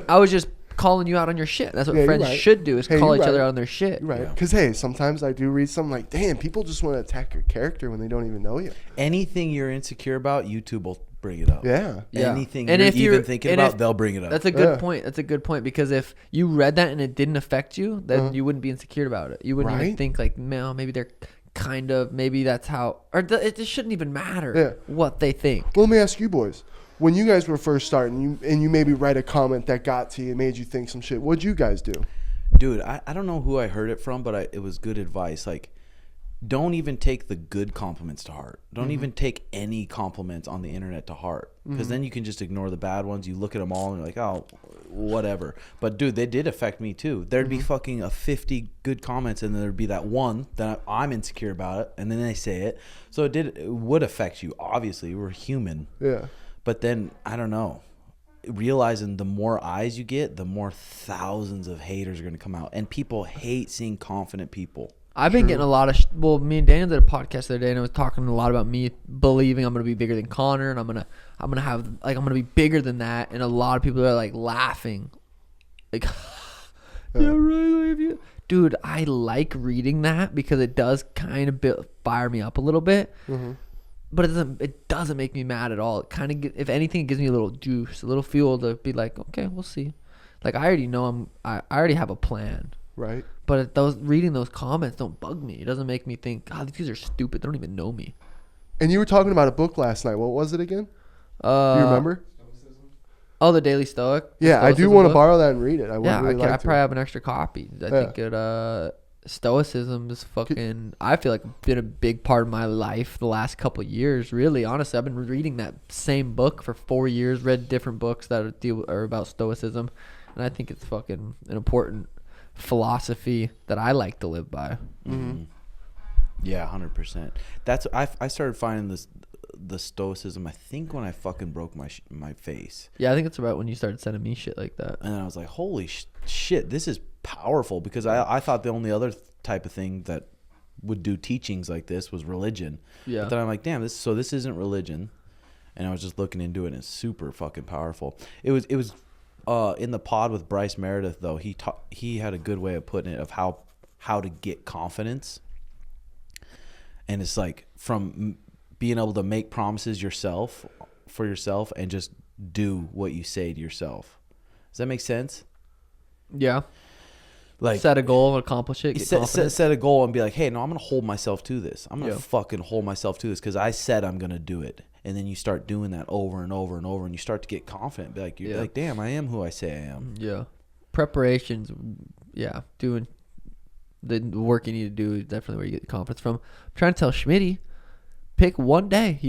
I was just calling you out on your shit. That's what Yeah, you're friends right. should do is Hey, call you're each other right. out on their shit. You're right. Yeah. Because hey, sometimes I do read something like, damn, people just want to attack your character when they don't even know you. Anything you're insecure about, YouTube will bring it up. Yeah. Yeah. Anything And you're if you're- even thinking and about, if- they'll bring it up. That's a good Yeah. point. That's a good point because if you read that and it didn't affect you, then you wouldn't be insecure about it. You wouldn't even Right? think like, man, maybe they're kind of, maybe that's how, or it just shouldn't even matter Yeah. what they think. Well, let me ask you boys. When you guys were first starting, you maybe read a comment that got to you and made you think some shit. What'd you guys do? Dude, I don't know who I heard it from, but it was good advice. Like, don't even take the good compliments to heart. Don't even take any compliments on the internet to heart, because then you can just ignore the bad ones. You look at them all and you're like, oh, whatever. But dude, they did affect me too. There'd be fucking 50 good comments, and then there'd be that one that I'm insecure about it, and then they say it. So it would affect you. Obviously, we're human. Yeah. But then I don't know. Realizing the more eyes you get, the more thousands of haters are going to come out, and people hate seeing confident people. I've been getting a lot of well, me and Dan did a podcast the other day, and I was talking a lot about me believing I'm gonna be bigger than Connor, and I'm gonna be bigger than that, and a lot of people are like laughing, like, yeah, right, dude. I like reading that because it does kind of fire me up a little bit, but it doesn't make me mad at all. It kind of, if anything, it gives me a little juice, a little fuel to be like, okay, we'll see. Like I already know I already have a plan. Right. But reading those comments don't bug me. It doesn't make me think, God, these guys are stupid. They don't even know me. And you were talking about a book last night. What was it again? Do you remember? Oh, the Daily Stoic. Yeah, I do want to borrow that and read it. I probably have an extra copy. I think Stoicism is fucking, I feel like been a big part of my life the last couple of years. Really, honestly, I've been reading that same book for 4 years. Read different books that are about Stoicism, and I think it's fucking an important philosophy that I like to live by. Yeah, 100%. That's I started finding the Stoicism, I think, when I fucking broke my face. Yeah, I think it's about when you started sending me shit like that. And I was like, holy shit, this is powerful, because I thought the only other type of thing that would do teachings like this was religion. Yeah. But then I'm like, damn, this isn't religion. And I was just looking into it, and it's super fucking powerful. It was in the pod with Bryce Meredith, though, he had a good way of putting it, of how to get confidence. And it's like from being able to make promises for yourself and just do what you say to yourself. Does that make sense? Yeah. Like, set a goal, accomplish it, set a goal and be like, hey, no, I'm going to hold myself to this. I'm going to Yeah. fucking hold myself to this because I said I'm going to do it. And then you start doing that over and over and over, and you start to get confident. Be like, you're like, damn, I am who I say I am. Yeah. Preparations, yeah. Doing the work you need to do is definitely where you get the confidence from. I'm trying to tell Schmitty, pick one day.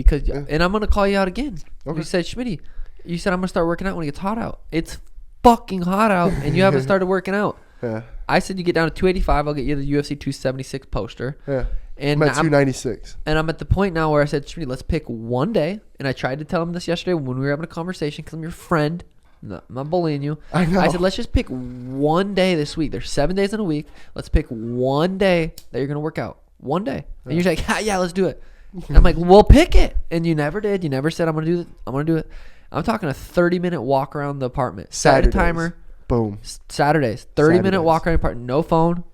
And I'm going to call you out again. Okay. You said, Schmitty, you said I'm going to start working out when it gets hot out. It's fucking hot out, and you haven't started working out. Yeah. I said you get down to 285, I'll get you the UFC 276 poster. Yeah. And I'm at 296. And I'm at the point now where I said, Schmitty, let's pick one day. And I tried to tell him this yesterday when we were having a conversation because I'm your friend. I'm not bullying you. I know. I said, let's just pick one day this week. There's 7 days in a week. Let's pick one day that you're going to work out. One day. And you're like, yeah, let's do it. And I'm like, we'll pick it. And you never did. You never said, I'm going to do it. I'm going to do it. I'm talking a 30-minute walk around the apartment. Set a timer. Boom. Saturdays. 30-minute walk around the apartment. No phone.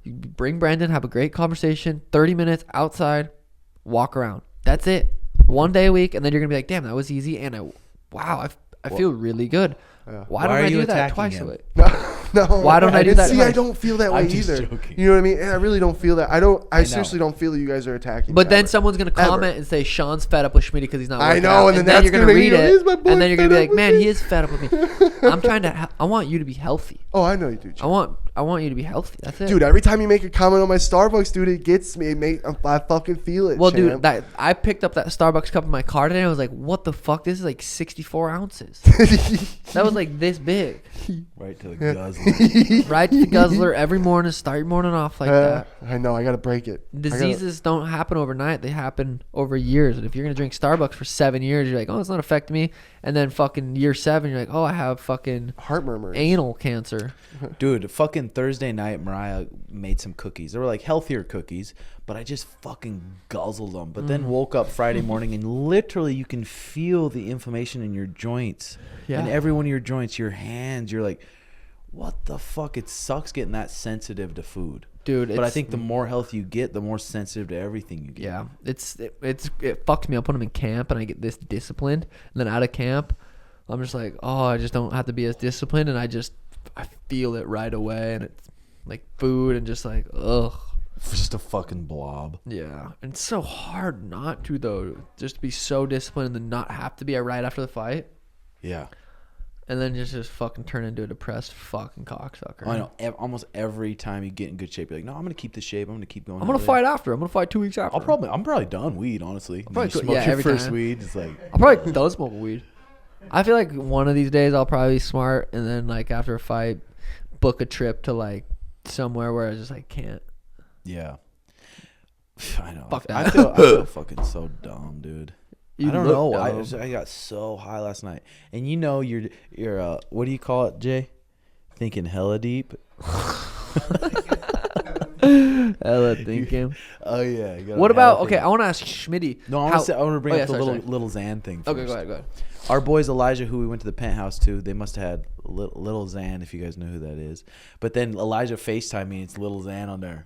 You bring Brendan, have a great conversation. 30 minutes outside, walk around. That's it. One day a week, and then you're gonna be like, "Damn, that was easy." And I feel really good. Why don't I do that twice a week? No. Why don't I do that? See, I don't feel that way either. Joking. You know what I mean? And I really don't feel that. I seriously don't feel that you guys are attacking. But then someone's gonna comment and say Sean's fed up with Schmitty because he's not. I working know, out. and then you're gonna read it, and then you're gonna be like, with "Man, me." he is fed up with me." I'm trying to. I want you to be healthy. Oh, I know you do. I want you to be healthy. That's it, Dude, every time you make a comment on my Starbucks, dude, it gets me. I fucking feel it. Well, champ. dude, I picked up that Starbucks cup in my car today. And I was like, "What the fuck? This is like 64 ounces." That was like this big. Right to the guzzler. Right to the guzzler every morning. Start your morning off like that. I know. I gotta break it. Diseases don't happen overnight. They happen over years. And if you're gonna drink Starbucks for 7 years, you're like, "Oh, it's not affecting me." And then fucking year 7, you're like, "Oh, I have fucking Heart murmurs. anal cancer." Dude, fucking Thursday night, Mariah made some cookies. They were like healthier cookies, but I just fucking guzzled them. But then woke up Friday morning, and literally you can feel the inflammation in your joints. Yeah. And every one of your joints, your hands, you're like, what the fuck? It sucks getting that sensitive to food. Dude, But I think the more healthy you get, the more sensitive to everything you get. yeah, it fucks me up when I'm in camp and I get this disciplined. And then out of camp, I'm just like, oh, I just don't have to be as disciplined, and I feel it right away, and it's like food and just like, ugh. Just a fucking blob. Yeah, and it's so hard not to, though, just to be so disciplined and then not have to be right after the fight, Yeah. and then just fucking turn into a depressed fucking cocksucker. I know. Almost every time you get in good shape, you're like, no, I'm going to keep this shape. I'm going to keep going. I'm gonna fight after. I'm gonna fight 2 weeks after. I'm probably done weed, honestly. probably You go- smoke yeah, your every first time. weed. It's like, I'll probably don't smoke weed. I feel like one of these days I'll probably be smart, and then like after a fight, book a trip to like somewhere where I just like can't. yeah. I know. Fuck I that. feel fucking so dumb, dude. You I don't look know. dumb. I got so high last night, and you know, you're what do you call it, Jay? Thinking hella deep. Hella thinking. Oh yeah. you gotta What about? hella Okay, think. I want to ask Schmitty. No, I want to bring Oh, up the yeah, sorry. little Xan thing. Okay, first. go ahead. Go ahead. Our boys Elijah, who we went to the penthouse to, they must have had little Xan, if you guys know who that is. But then Elijah FaceTime me, and it's little Xan on there.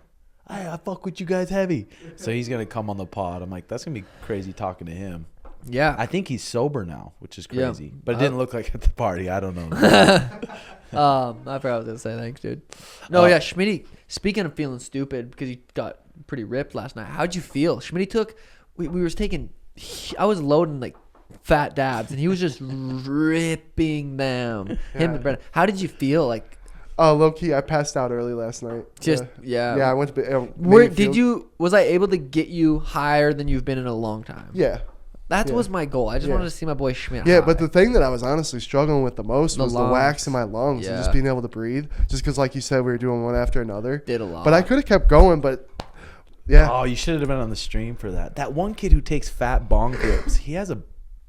Hey, I fuck with you guys heavy. So he's gonna come on the pod. I'm like, that's gonna be crazy talking to him. Yeah. I think he's sober now, which is Yeah. crazy. But it didn't look like at the party. I don't know. I forgot what I was gonna say. Thanks, dude. No, yeah, Schmitty. Speaking of feeling stupid because you got pretty ripped last night. How'd you feel? Schmitty took. We was taking. I was loading like fat dabs, and he was just ripping them. Him and Brendan. How did you feel? Like Low key, I passed out early last night. just yeah. Yeah, I went to bed. Was I able to get you higher than you've been in a long time? Yeah. That Yeah. was my goal. I just Yeah. wanted to see my boy Schmidt. Yeah, high. but the thing that I was honestly struggling with the most The was the lungs. wax in my lungs and just Yeah. being able to breathe. Just because, like you said, we were doing one after another. Did a lot. But I could have kept going, but yeah. Oh, you should have been on the stream for that. That one kid who takes fat bong rips, he has a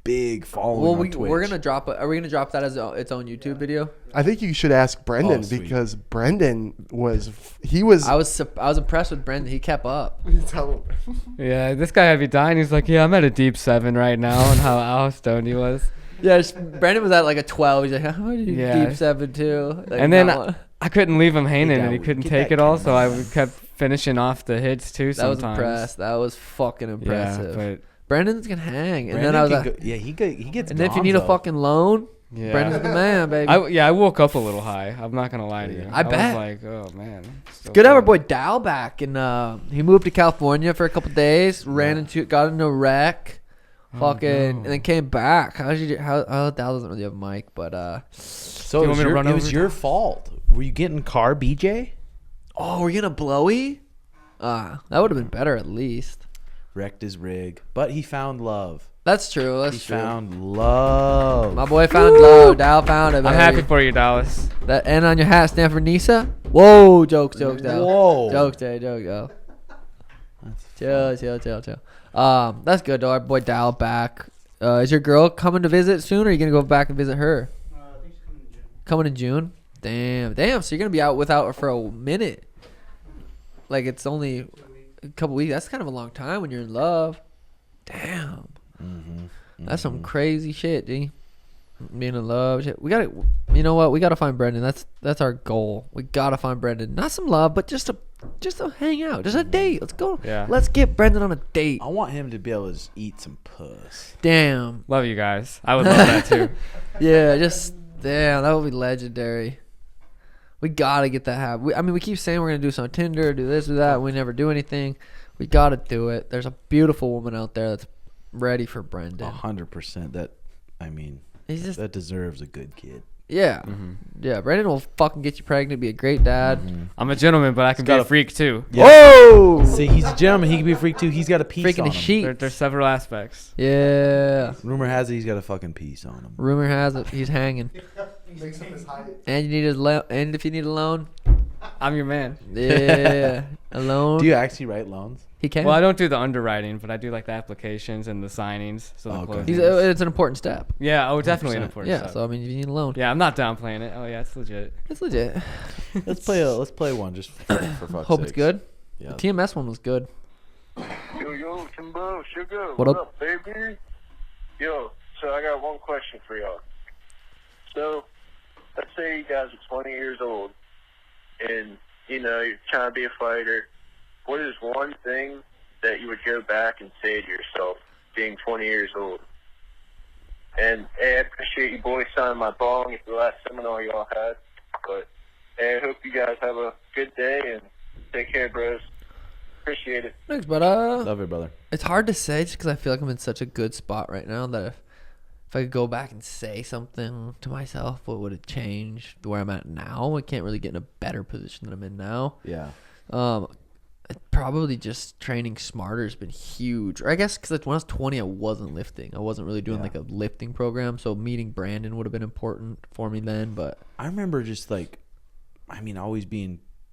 big following well, on Twitch. we're gonna drop it. Are we gonna drop that as its own YouTube video? I think you should ask Brendan Oh, sweet. because Brendan was. I was impressed with Brendan. He kept up. Tell him. Yeah, this guy had me dying. He's like, yeah, I'm at a deep 7 right now, and how stoned he was. Yeah, Brendan was at like a 12. He's like, how much Yeah. deep 7 too? Like, And then not- I couldn't leave him hanging, that and he one. couldn't Get take that it all, so I camera. kept finishing off the hits too. that was Sometimes. impressed. That was fucking impressive. Yeah, Brendan's can hang. And Brandon then I was can like, go, yeah, he gets. and then if you need a gonzo. fucking loan, but yeah. Brendan's the man, baby. I woke up a little high. I'm not gonna lie to you. I bet. was like, oh man. Still Good to have our going. boy Dal back, and he moved to California for a couple days. Got into a wreck, fucking, and then came back. How Dal doesn't really have a mic, but So Do it you was, want me to your, run it was over your fault. Were you getting car BJ? oh, we're gonna blowy. That would have been better at least. Wrecked his rig, but he found love. That's true. That's He true. found love. My boy found love. Dal found it. I'm Baby. happy for you, Dallas. That N on your hat stand for Nisa. Whoa, jokes, Dal. Whoa. Jokes, yo. Chill. That's good though. Our boy Dal back. Is your girl coming to visit soon, or are you gonna go back and visit her? I think she's coming in June. Coming in June. Damn. So you're gonna be out without her for a minute. Like it's only a couple weeks. That's kind of a long time when you're in love. Damn. That's some crazy shit, D. Being in love, shit. We gotta. You know what? We gotta find Brendan. That's our goal. We gotta find Brendan. Not some love, but just to hang out, just a date. Let's go. Yeah. Let's get Brendan on a date. I want him to be able to just eat some puss. Damn. Love you guys. I would love that too. Yeah. Just damn. That would be legendary. We gotta get that happen. I mean, we keep saying we're gonna do some Tinder, do this, do that. We never do anything. We gotta do it. There's a beautiful woman out there that's ready for Brendan. 100%. That, I mean, He's just that deserves a good kid. yeah. Yeah. Brendan will fucking get you pregnant. Be a great dad. I'm a gentleman, but I can be got a a- freak too. Whoa. See, he's a gentleman. He can be a freak too. He's got a piece Freaking on a him. sheep. There's several aspects. Yeah. Rumor has it he's got a fucking piece on him. Rumor has it he's hanging. Makes up his height. And you need and if you need a loan, I'm your man. yeah, a loan. Do you actually write loans? He can. Well, I don't do the underwriting, but I do like the applications and the signings. So the Okay. closings. It's an important step. Yeah, definitely an 100%. important Yeah. step. So I mean, if you need a loan, Yeah, I'm not downplaying it. Oh yeah, it's legit. it's legit. Let's play one just for fuck's Hope it's sakes. good. Yeah. The TMS one was good. Yo, Timbo, Sugar, What up? baby? Yo, so I got one question for y'all. So, let's say you guys are 20 years old, and, you know, you're trying to be a fighter. What is one thing that you would go back and say to yourself, being 20 years old? And, hey, I appreciate you boys signing my bong at the last seminar y'all had. But, hey, I hope you guys have a good day, and take care, bros. Appreciate it. Thanks, but Love it, brother. it's hard to say just because I feel like I'm in such a good spot right now that if I could go back and say something to myself, what would it change where I'm at now? I can't really get in a better position than I'm in now. Yeah. Probably just training smarter has been huge. Or I guess because when I was 20, I wasn't lifting. I wasn't really doing like a lifting program. So meeting Brandon would have been important for me then. But I remember just like, I mean, always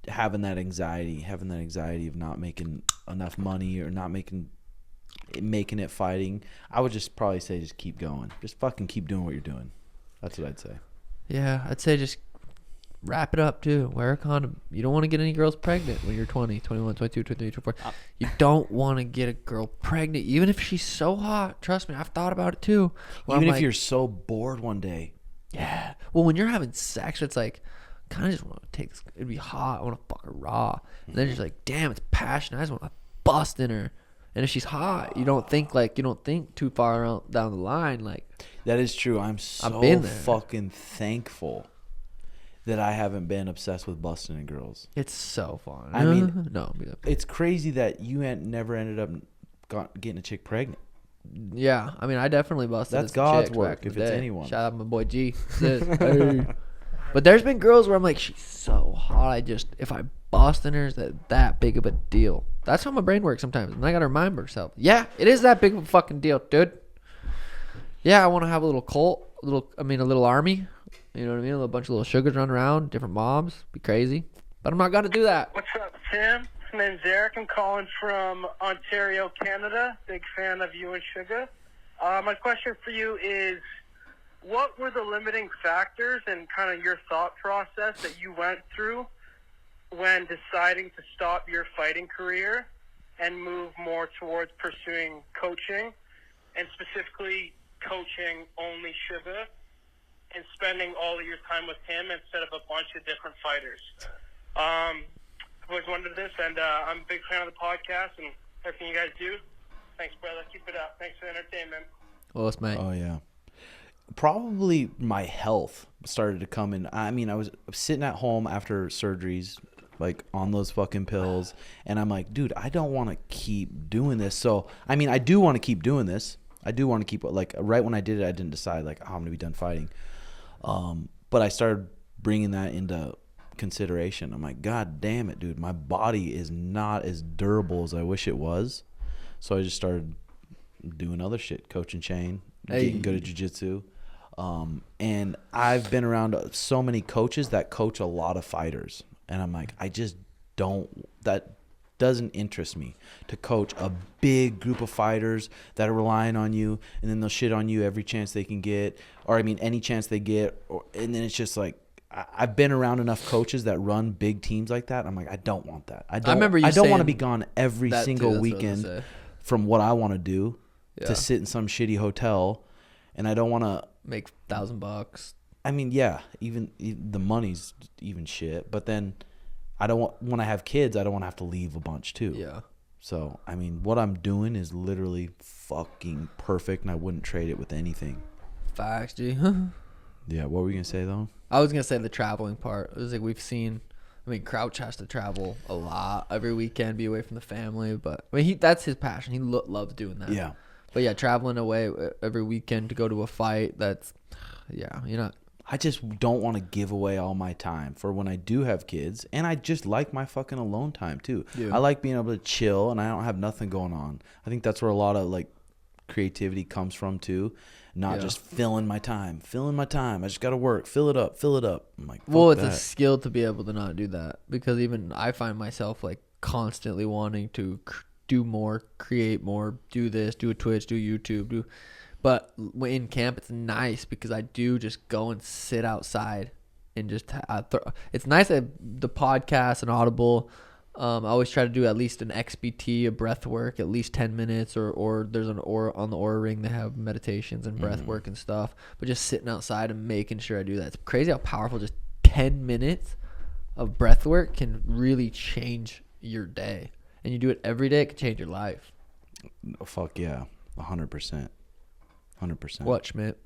having that anxiety of not making enough money or not making it fighting. I would just probably say just keep going. Just fucking keep doing what you're doing. That's what I'd say. yeah, I'd say just wrap it up too. Wear a condom. You don't want to get any girls pregnant when you're 20, 21, 22, 23, 24. You don't want to get a girl pregnant, even if she's so hot. Trust me, I've thought about it too. Where Even I'm if like, you're so bored one day. yeah. Well, when you're having sex, it's like, kind of just want to take this. It'd be hot. I want to fuck her raw. And then you're just like, damn, it's passionate. I just want to bust in her. And if she's hot, you don't think too far down the line. Like, That is true. I'm I've been there. fucking thankful that I haven't been obsessed with busting in girls. it's so fun. I mean, no. It's crazy that you never ended up getting a chick pregnant. Yeah, I mean, I definitely busted. That's some God's chicks work, back in if the it's day. anyone. Shout out my boy G. Hey. But there's been girls where I'm like, she's so hot. If I bust in her, is that big of a deal? That's how my brain works sometimes, and I gotta remind myself. Yeah, it is that big of a fucking deal, dude. Yeah, I want to have a little cult, a little army. You know what I mean? A bunch of little sugars run around, different moms, be crazy. But I'm not gonna do that. What's up, Tim? My name's Eric. I'm calling from Ontario, Canada. Big fan of you and Sugar. My question for you is, what were the limiting factors and kind of your thought process that you went through when deciding to stop your fighting career and move more towards pursuing coaching, and specifically coaching only Sugar and spending all of your time with him instead of a bunch of different fighters? I've always wondered this, and I'm a big fan of the podcast and everything you guys do. Thanks, brother. Keep it up. Thanks for the entertainment. Well, it's mate. Oh yeah. Probably my health started to come in. I mean, I was sitting at home after surgeries, like on those fucking pills, and I'm like, dude, I don't want to keep doing this. So, I mean, I do want to keep doing this. I do want to keep, like, right when I did it, I didn't decide, like, oh, I'm going to be done fighting. But I started bringing that into consideration. I'm like, God damn it, dude, my body is not as durable as I wish it was. So I just started doing other shit, coaching chain, getting good at jiu-jitsu. And I've been around so many coaches that coach a lot of fighters. And I'm like, I just don't, that doesn't interest me to coach a big group of fighters that are relying on you, and then they'll shit on you every chance they can get, or I mean, any chance they get. And then it's just like, I've been around enough coaches that run big teams like that. I'm like, I don't want that. I remember you I don't want to saying be gone every that single too, that's what I was weekend gonna say. from what I want to do Yeah. to sit in some shitty hotel. And I don't want to Make $1,000. I mean, yeah, even the money's even shit. But then I don't want, when I have kids, I don't want to have to leave a bunch too. Yeah. So, I mean, what I'm doing is literally fucking perfect, and I wouldn't trade it with anything. Facts, G. Yeah, what were you going to say, though? I was gonna say the traveling part. It was like we've seen. I mean, Crouch has to travel a lot every weekend, be away from the family. But I mean, that's his passion. He loves doing that. Yeah. But yeah, traveling away every weekend to go to a fight. That's I just don't want to give away all my time for when I do have kids, and I just like my fucking alone time too. Yeah. I like being able to chill, and I don't have nothing going on. I think that's where a lot of like creativity comes from too, not just filling my time. I just got to work, fill it up. I'm like, fuck well, it's that. a skill to be able to not do that, because even I find myself like constantly wanting to do more, create more, do this, do a Twitch, do YouTube, But in camp, it's nice because I do just go and sit outside and just. It's nice that the podcast and Audible. I always try to do at least an XBT, a breath work, at least 10 minutes, or there's an Aura on the Aura Ring. They have meditations and breath work and stuff. But just sitting outside and making sure I do that. It's crazy how powerful just 10 minutes of breath work can really change your day. And you do it every day, it can change your life. Fuck yeah, 100%. 100%. What, Schmidt?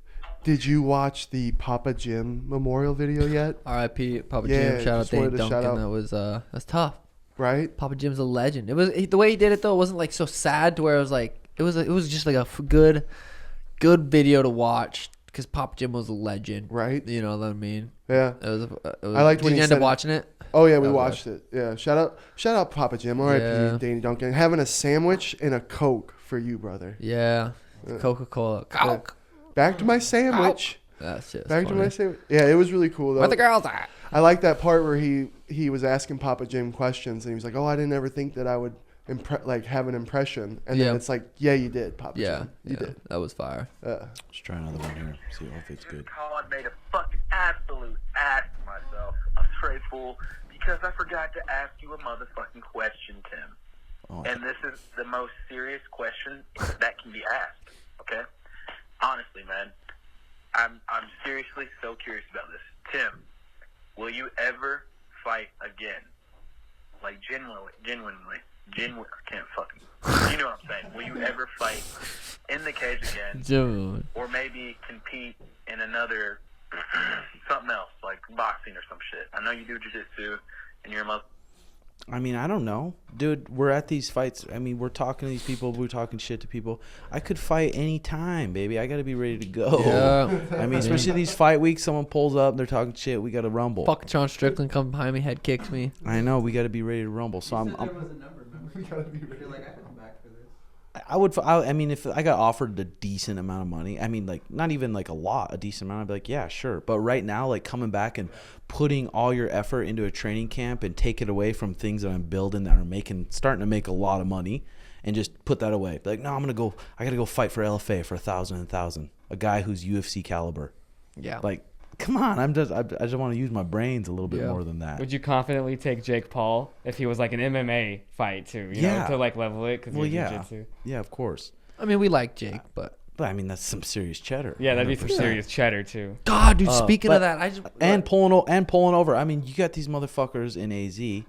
Did you watch the Papa Jim memorial video yet? R.I.P. Papa Yeah, Jim. Shout out just wanted Dave to shout Duncan. out. That was that's tough. Right? Papa Jim's a legend. It was the way he did it though. It wasn't like so sad to where it was like it was just like a good video to watch because Papa Jim was a legend. Right? You know what I mean? Yeah. I liked when did he you end said up watching it? Oh yeah, we Okay. watched it. Yeah. Shout out Papa Jim. R.I.P. Yeah. Danny Duncan. Having a sandwich and a Coke for you, brother. Yeah. Coca-Cola. Coke. Back to my sandwich. That's just Back to funny. my sandwich. Yeah, it was really cool though. Where the girls at? I like that part where he was asking Papa Jim questions and he was like, "Oh, I didn't ever think that I would have an impression." And Yeah. then it's like, "Yeah, you did, Papa Yeah. Jim. You did." That was fire. Let's try another one here. See if it's good. Colin made a fucking absolute ask myself, I'm straight fool, because I forgot to ask you a motherfucking question, Tim. Oh. And this is the most serious question that can be asked, okay? Honestly, man, I'm seriously so curious about this. Tim, will you ever fight again? Like, genuinely, I can't fucking, you know what I'm saying. Will you ever fight in the cage again? Dude. Or maybe compete in another, something else, like boxing or some shit? I know you do jiu-jitsu, and you're a Muslim. I mean, I don't know. Dude, we're at these fights. I mean, we're talking to these people. We're talking shit to people. I could fight any time, baby. I got to be ready to go. Yeah. I mean, especially these fight weeks, someone pulls up, they're talking shit. We got to rumble. Fucking Sean Strickland come behind me, head kicks me. I know. We got to be ready to rumble. So I'm I mean, if I got offered a decent amount of money, I mean, like, not even like a lot, a decent amount, I'd be like, yeah, sure. But right now, like, coming back and putting all your effort into a training camp and take it away from things that I'm building that are starting to make a lot of money, and just put that away. Be like, no, I got to go fight for LFA for 1,000, a guy who's UFC caliber. Yeah. Like, come on, I just want to use my brains a little bit more than that. Would you confidently take Jake Paul if he was like an MMA fight too? You know, to like level it because jiu-jitsu. Yeah, of course. I mean, we like Jake, but I mean, that's some serious cheddar. Yeah, that'd be some 100%. serious cheddar too. God, dude. Speaking of that, pulling over. I mean, you got these motherfuckers in AZ.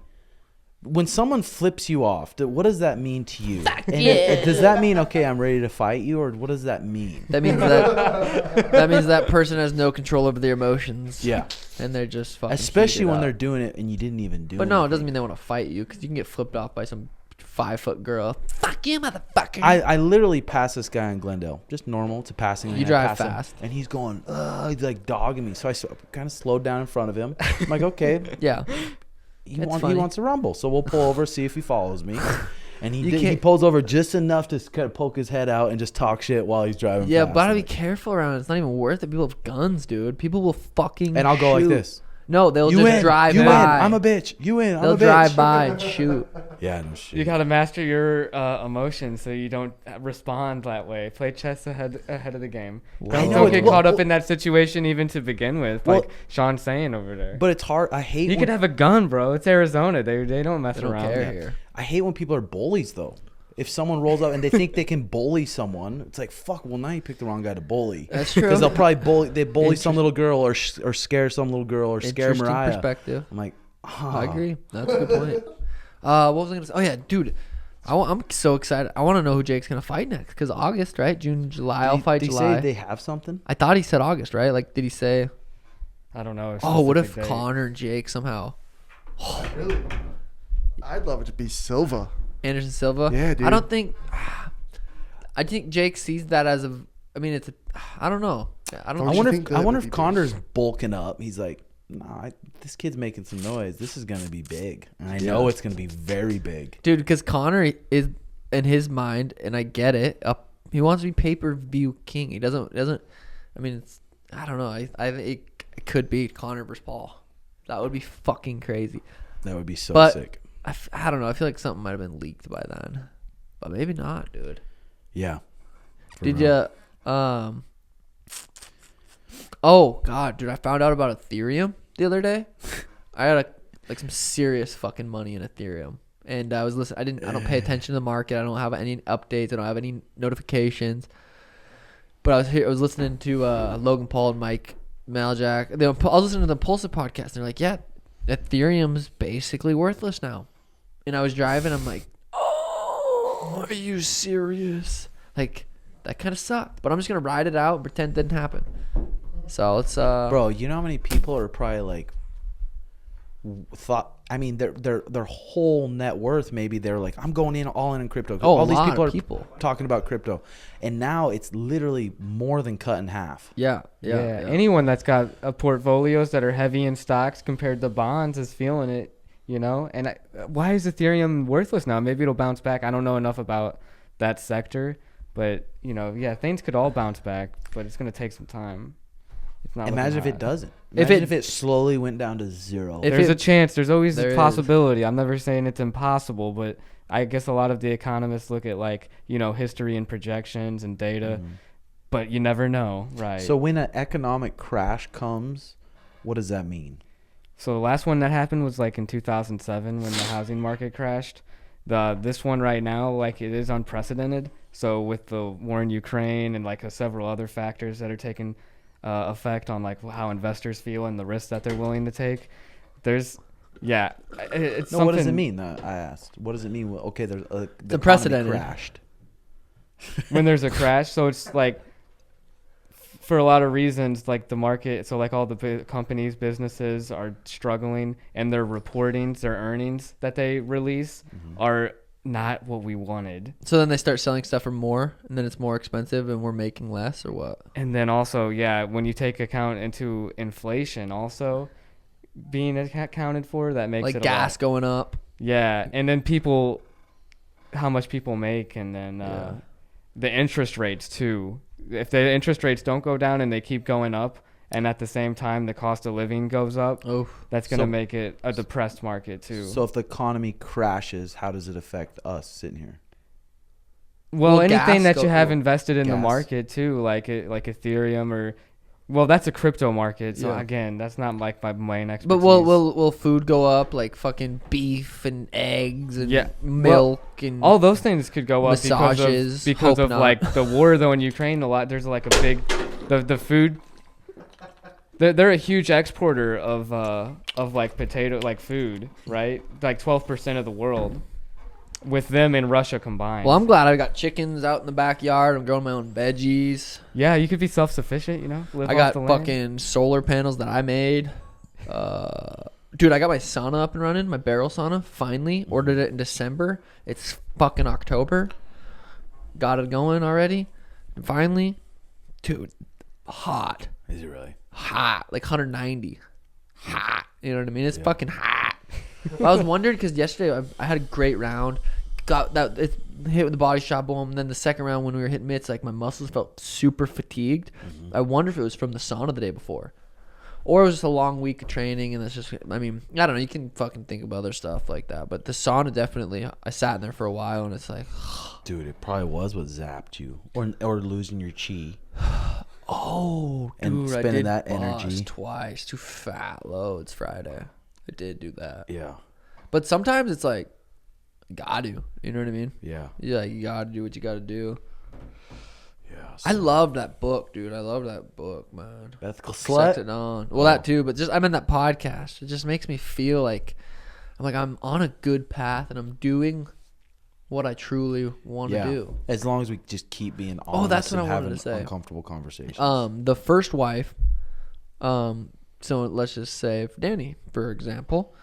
When someone flips you off, what does that mean to you? Does that mean, okay, I'm ready to fight you, or what does that mean? That means that person has no control over their emotions. Yeah, and they're just fucking. Especially when heated they're up. doing it and you didn't even do it. But no, it doesn't mean they want to fight you, because you can get flipped off by some 5-foot girl. Fuck you, motherfucker. I literally passed this guy in Glendale, just normal to passing. You drive fast, and he's going, he's like dogging me. So I kind of slowed down in front of him. I'm like, okay, yeah. He wants to rumble, so we'll pull over, see if he follows me. And he can't- pulls over just enough to kind of poke his head out and just talk shit while he's driving. Yeah, past. but I gotta be careful around it. It's not even worth it. People have guns, dude. People will fucking And I'll go like shoot. this. No, they'll You just win. drive You by. win. I'm a bitch. You win. I'm They'll a bitch. drive by and shoot. Yeah, no shit. You gotta master your emotions so you don't respond that way. Play chess ahead of the game. Don't get caught up in that situation even to begin with, like Sean's saying over there. But it's hard. I hate. You could have a gun, bro. It's Arizona. They don't mess They don't around. care here. I hate when people are bullies, though. If someone rolls up and they think they can bully someone, it's like, fuck, well, now you picked the wrong guy to bully. That's true. Because they'll probably bully some little girl or scare some little girl or scare Interesting Mariah. perspective. I'm like, I agree. That's a good point. What was I gonna say? Oh yeah, dude. I'm so excited. I want to know who Jake's gonna fight next. Cause August, right? June, July. I'll fight Did he July. say they have something? I thought he said August, right? Like, did he say? I don't know. Oh, what if Connor and Jake somehow? Really? I'd love it to be Silva. Anderson Silva. Yeah, dude. I don't think. I think Jake sees that as a. I mean, it's a. I don't know. I don't. Don't I you wonder think if that would if be Connor's bulking up. He's like, nah, this kid's making some noise. This is gonna be big, and I know it's gonna be very big, dude. Because Connor is in his mind, and I get it. He wants to be pay-per-view king. He doesn't. I mean, it's. I don't know. I it could be Connor versus Paul. That would be fucking crazy. That would be so But sick. I don't know. I feel like something might have been leaked by then, but maybe not, dude. Yeah. Did you? Oh God, dude! I found out about Ethereum the other day. I had some serious fucking money in Ethereum, and I was listening. I don't pay attention to the market. I don't have any updates. I don't have any notifications. But I was listening to Logan Paul and Mike Maljack. I was listening to the Impulsive podcast, and they're like, "Yeah, Ethereum's basically worthless now." And I was driving. I'm like, "Oh, are you serious?" Like, that kind of sucked. But I'm just gonna ride it out and pretend it didn't happen. So let's Bro, you know how many people are probably like I mean, their whole net worth, maybe they're like, I'm going all in crypto. Oh, all a these lot people of are people. talking about crypto, and now it's literally more than cut in half. Yeah. Anyone that's got portfolios that are heavy in stocks compared to bonds is feeling it, you know. And why is Ethereum worthless now? Maybe it'll bounce back. I don't know enough about that sector, but you know, yeah, things could all bounce back, but it's gonna take some time. It's not. Imagine if looking it hot. doesn't. If Imagine if it slowly went down to zero. There's a chance. There's always There a is. possibility. I'm never saying it's impossible, but I guess a lot of the economists look at like, you know, history and projections and data, but you never know, right? So when an economic crash comes, What does that mean? So the last one that happened was like in 2007 when the housing market crashed. This one right now, like it is unprecedented. So with the war in Ukraine and like several other factors that are taking effect on like how investors feel and the risks that they're willing to take, it's No, what does it mean? I asked. What does it mean? Okay, there's the unprecedented. economy crashed. when there's a crash. So it's like for a lot of reasons, like the market. So like all the companies, businesses are struggling, and their reportings, their earnings that they release are not what we wanted. So then they start selling stuff for more, and then it's more expensive, and we're making less, or what? And then also, when you take account into inflation, also being accounted for, that makes Like it gas going up. Yeah, and then how much people make, and then the interest rates too. If the interest rates don't go down and they keep going up, and at the same time the cost of living goes up, that's going to make it a depressed market too. So if the economy crashes, how does it affect us sitting here? Well, anything that you have invested in the market too, like Ethereum or... Well, that's a crypto market, so again, that's not like my main expertise. But will food go up, like fucking beef and eggs and milk and all those things could go up massages, because of like the war though in Ukraine. There's like a big the food. They're a huge exporter of like potato like food, right? Like 12% of the world. With them and Russia combined. Well, I'm glad I got chickens out in the backyard. I'm growing my own veggies. Yeah, you could be self-sufficient, live I got fucking solar panels that I made. Dude, I got my sauna up and running, my barrel sauna. Finally, ordered it in December. It's fucking October. Got it going already. And finally, dude, hot. Is it really? Hot, like 190. Hot. You know what I mean? It's fucking hot. I was wondering because yesterday I had a great round. Got that it hit with the body shot boom. And then the second round when we were hitting mitts, like my muscles felt super fatigued. I wonder if it was from the sauna the day before, or it was just a long week of training. And it's just, I mean, I don't know. You can fucking think of other stuff like that, but the sauna definitely. I sat in there for a while, and it's like, dude, it probably was what zapped you, or losing your chi. Oh, and dude, spending I did that energy twice. 2 fat loads Friday. I did do that. Yeah. But sometimes it's like, gotta. You know what I mean? Yeah. Yeah, you gotta do what you gotta do. Yeah. I love that book, dude. I love that book, man. Ethical Slut? Set It On. Well, that too, but just I'm in that podcast. It just makes me feel like I'm on a good path and I'm doing what I truly want to do. As long as we just keep being honest that's what and I wanted having to say. uncomfortable conversations. The first wife, so let's just say Danny, for example,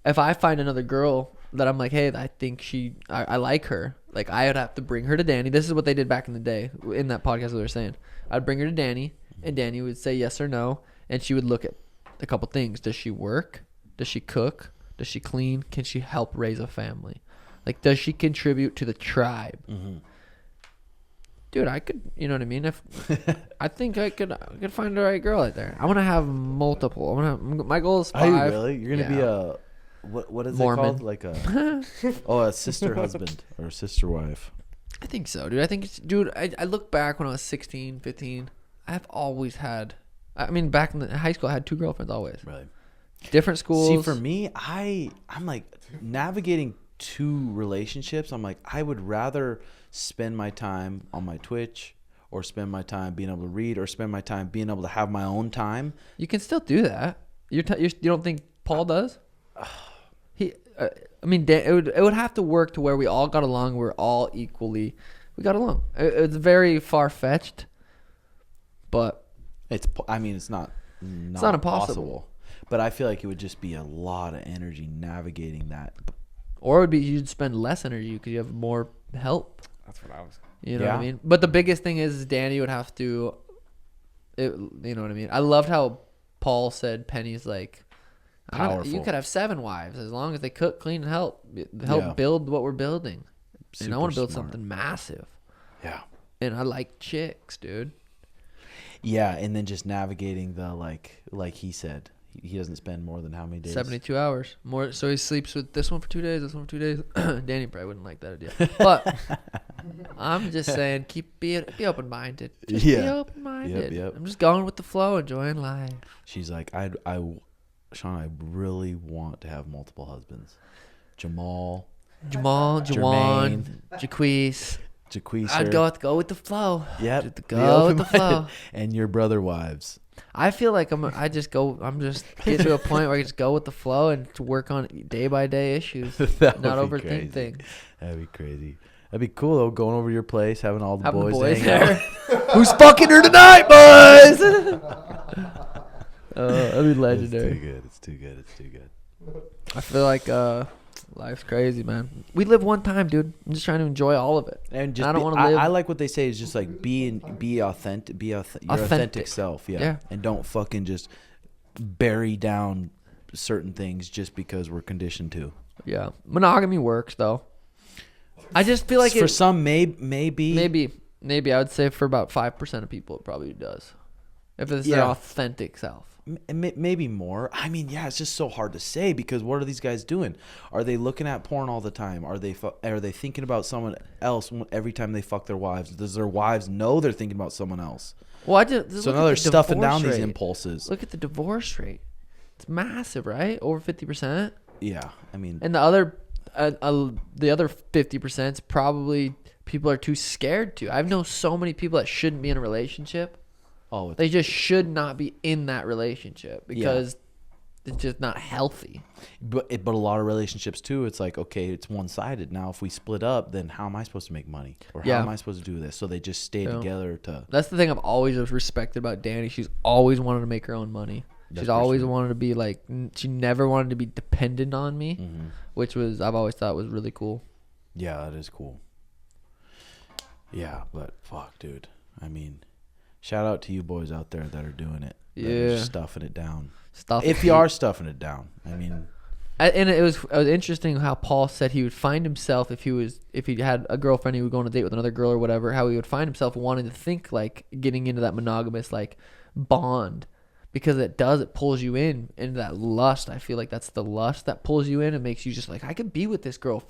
if I find another girl that I'm like, hey, I think I like her, like I would have to bring her to Danny. This is what they did back in the day in that podcast that they were saying. I'd bring her to Danny, and Danny would say yes or no, and she would look at a couple things. Does she work? Does she cook? Does she clean? Can she help raise a family? Like, does she contribute to the tribe? Dude, I could, you know what I mean? If I think I could find the right girl out there. I want to have multiple. My goal is 5. Are you really? You're gonna be a what is Mormon. it called? Like a sister husband or sister wife. I think so, dude. I think dude. I look back when I was 16, 15. I've always had. I mean, back in high school, I had 2 girlfriends always. Really? Different schools. See, for me, I'm like navigating 2 relationships. I'm like, I would rather spend my time on my Twitch, or spend my time being able to read, or spend my time being able to have my own time. You can still do that. You don't think Paul does? I mean, it would have to work to where we all got along. We got along. It's very far fetched, but it's not impossible. But I feel like it would just be a lot of energy navigating that. Or it would be you'd spend less energy because you have more help. That's what I was. You know what I mean? But the biggest thing is Danny would have to. You know what I mean? I loved how Paul said Penny's like, powerful. You could have 7 wives as long as they cook, clean, and help build what we're building. And I want to build something massive. Yeah. And I like chicks, dude. Yeah, and then just navigating the like he said, he doesn't spend more than how many days? 72 hours. More. So he sleeps with this one for 2 days, this one for 2 days. Danny probably wouldn't like that idea. But I'm just saying, be open minded. Just Yeah. be open minded. Yep. I'm just going with the flow, enjoying life. She's like, Sean, I really want to have multiple husbands. Jamal, Jawan, Jaquez. Jaquees. I'd go with the flow. Yep. Just go with the flow. And your brother wives. I feel like I'm just get to a point where I just go with the flow and to work on day by day issues. That Not would be overthink crazy. things. That'd be crazy. That'd be cool though, going over to your place, having all the Having boys, the boys hang out. there. Who's fucking her tonight, boys? That'd be legendary. It's too good. I feel like life's crazy, man. We live one time, dude. I'm just trying to enjoy all of it. And just I don't want to live. I like what they say is just like be authentic, your authentic self, yeah. And don't fucking just bury down certain things just because we're conditioned to. Yeah, monogamy works though. I just feel like for some maybe I would say for about 5% of people it probably does, if it's their authentic self. Maybe more. I mean, yeah, it's just so hard to say because what are these guys doing? Are they looking at porn all the time? Are they thinking about someone else every time they fuck their wives? Does their wives know they're thinking about someone else? Well, so now they're stuffing down these impulses. Look at the divorce rate; it's massive, right? Over 50%. Yeah, I mean, and the other 50% is probably people are too scared to. I know so many people that shouldn't be in a relationship. Oh, they just should not be in that relationship because it's just not healthy. But a lot of relationships too, it's like, okay, it's one-sided. Now, if we split up, then how am I supposed to make money? Or how am I supposed to do this? So they just stay together to... That's the thing I've always respected about Danny. She's always wanted to make her own money. She's always wanted to be like... She never wanted to be dependent on me, which I've always thought was really cool. Yeah, that is cool. Yeah, but fuck, dude. I mean... Shout out to you boys out there that are doing it. Yeah. Stuffing it down. If you are stuffing it down. I mean. And it was interesting how Paul said he would find himself if he had a girlfriend, he would go on a date with another girl or whatever, how he would find himself wanting to think like getting into that monogamous like bond. Because it pulls you into that lust. I feel like that's the lust that pulls you in and makes you just like, I could be with this girl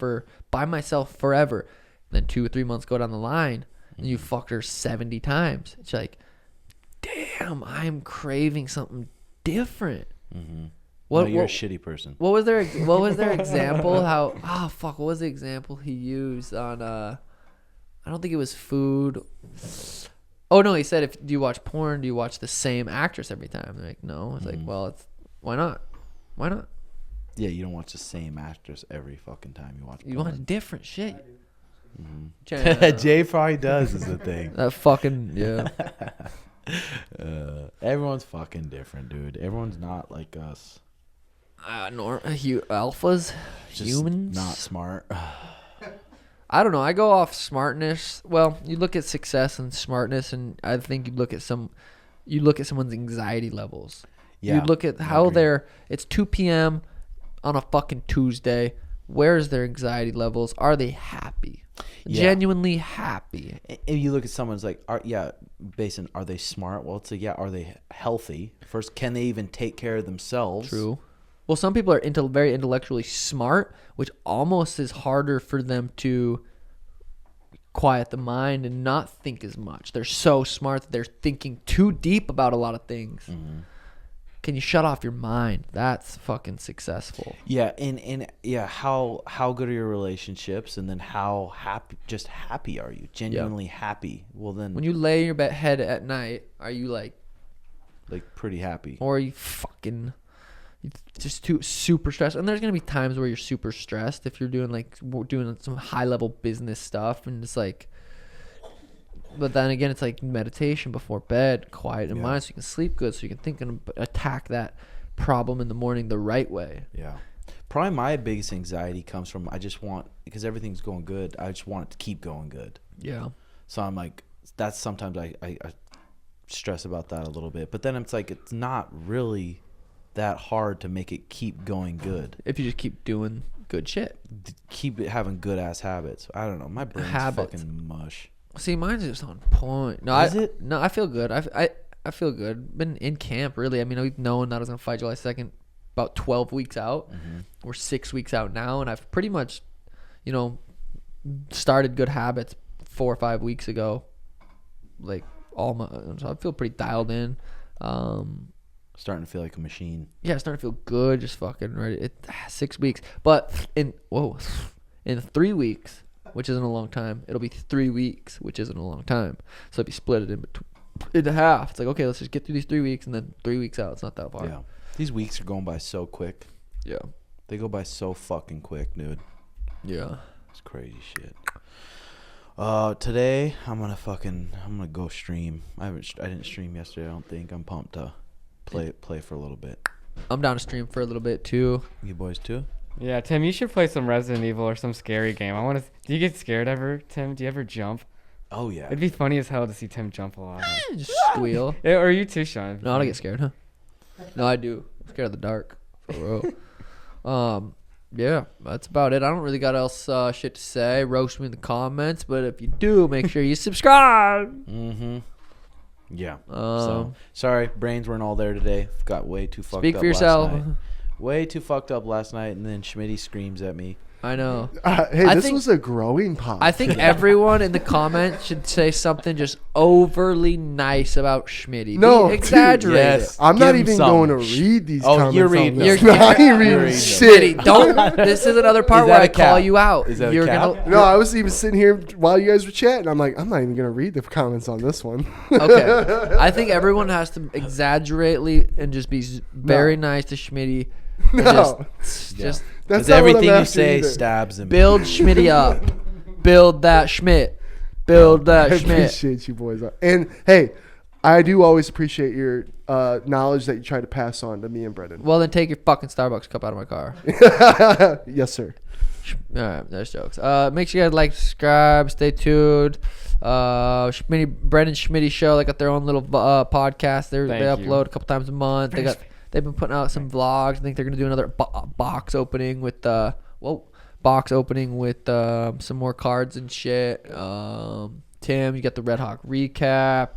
by myself forever. And then 2 or 3 months go down the line. And you fucked her 70 times. It's like, damn, I'm craving something different. Mm-hmm. You're a shitty person. What was their example? What was the example he used on? I don't think it was food. Oh no, he said, do you watch porn? Do you watch the same actress every time? They're like, no. It's like, well, why not? Why not? Yeah, you don't watch the same actress every fucking time you watch porn. You want different shit. Mm-hmm. Jay probably does is the thing. That fucking everyone's fucking different, dude. Everyone's not like us. Alphas, just humans, not smart. I don't know. I go off smartness. Well, you look at success and smartness, and I think you look at someone's anxiety levels. Yeah, you look at how it's 2 p.m. on a fucking Tuesday. Where's their anxiety levels? Are they happy? Yeah. Genuinely happy. If you look at someone's like, are they smart? Well, it's like, are they healthy? First, can they even take care of themselves? True. Well, some people are very intellectually smart, which almost is harder for them to quiet the mind and not think as much. They're so smart that they're thinking too deep about a lot of things. Mm-hmm. Can you shut off your mind? That's fucking successful. Yeah, and how good are your relationships, and then how happy are you? Genuinely happy. Well, then when you lay in your head at night, are you like pretty happy, or are you fucking just too super stressed? And there's gonna be times where you're super stressed if you're doing some high level business stuff, and it's like. But then again, it's like meditation before bed, quiet in mind so you can sleep good, so you can think and attack that problem in the morning the right way. Yeah. Probably my biggest anxiety comes from because everything's going good, I just want it to keep going good. Yeah. So I'm like, that's sometimes I stress about that a little bit. But then it's like, it's not really that hard to make it keep going good. If you just keep doing good shit. Keep having good ass habits. I don't know. My brain's fucking mush. See, mine's just on point. No, I feel good. I feel good. Been in camp, really. I mean, we've known that I was going to fight July 2nd about 12 weeks out. Mm-hmm. We're 6 weeks out now, and I've pretty much, started good habits 4 or 5 weeks ago. Like so I feel pretty dialed in. Starting to feel like a machine. Yeah, starting to feel good. Just fucking ready. 6 weeks, but in 3 weeks, which isn't a long time, it'll be 3 weeks, which isn't a long time. So if you split it into half, it's like, okay, let's just get through these 3 weeks, and then 3 weeks out, it's not that far. Yeah. These weeks are going by so quick. Yeah. They go by so fucking quick, dude. Yeah. It's crazy shit. Today I'm gonna go stream. I didn't stream yesterday. I don't think. I'm pumped to play for a little bit. I'm down to stream for a little bit too. You boys too? Yeah, Tim, you should play some Resident Evil or some scary game. I want to. Do you get scared ever, Tim? Do you ever jump? Oh yeah. It'd be funny as hell to see Tim jump a lot. Just squeal. Yeah, or you too, Sean. No, I don't get scared, huh? No, I do. I'm scared of the dark. For real. Yeah, that's about it. I don't really got else shit to say. Roast me in the comments, but if you do, make sure you subscribe. Mm-hmm. Yeah. So sorry, brains weren't all there today. Got way too fucked up. Speak for yourself. Last night. Way too fucked up last night, and then Schmitty screams at me. I know. Hey, this think- was a growing pod. I think everyone in the comments should say something just overly nice about Schmitty. No, Be dude, exaggerated. yes. I'm Give not him even some. going to read these Oh, comments. you're reading on this. them. I ain't You're reading reading shit. Schmitty, don't. This is another part Is where that I a call cap? you out. Is that a You're cap? gonna. No, I was even sitting here while you guys were chatting. I'm like, I'm not even going to read the comments on this one. Okay. I think everyone has to exaggerately and just be very nice to Schmitty. And No. Just That's Because not what everything I'm you after say either. stabs him. build Schmitty up. Build that Schmidt. Build that I Schmidt. appreciate you boys. And hey, I do always appreciate your knowledge that you try to pass on to me and Brendan. Well, then take your fucking Starbucks cup out of my car. Yes, sir. All right, there's jokes. Make sure you guys like, subscribe, stay tuned. Brendan Schmitty Show. They got their own little podcast. They Thank you. upload a couple times a month. They've been putting out some vlogs. I think they're gonna do another box opening with some more cards and shit. Tim, you got the RedHawk recap.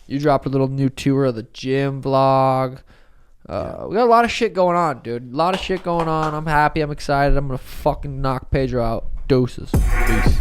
You dropped a little new tour of the gym vlog. We got a lot of shit going on, dude. A lot of shit going on. I'm happy. I'm excited. I'm gonna fucking knock Pedro out. Doses. Peace.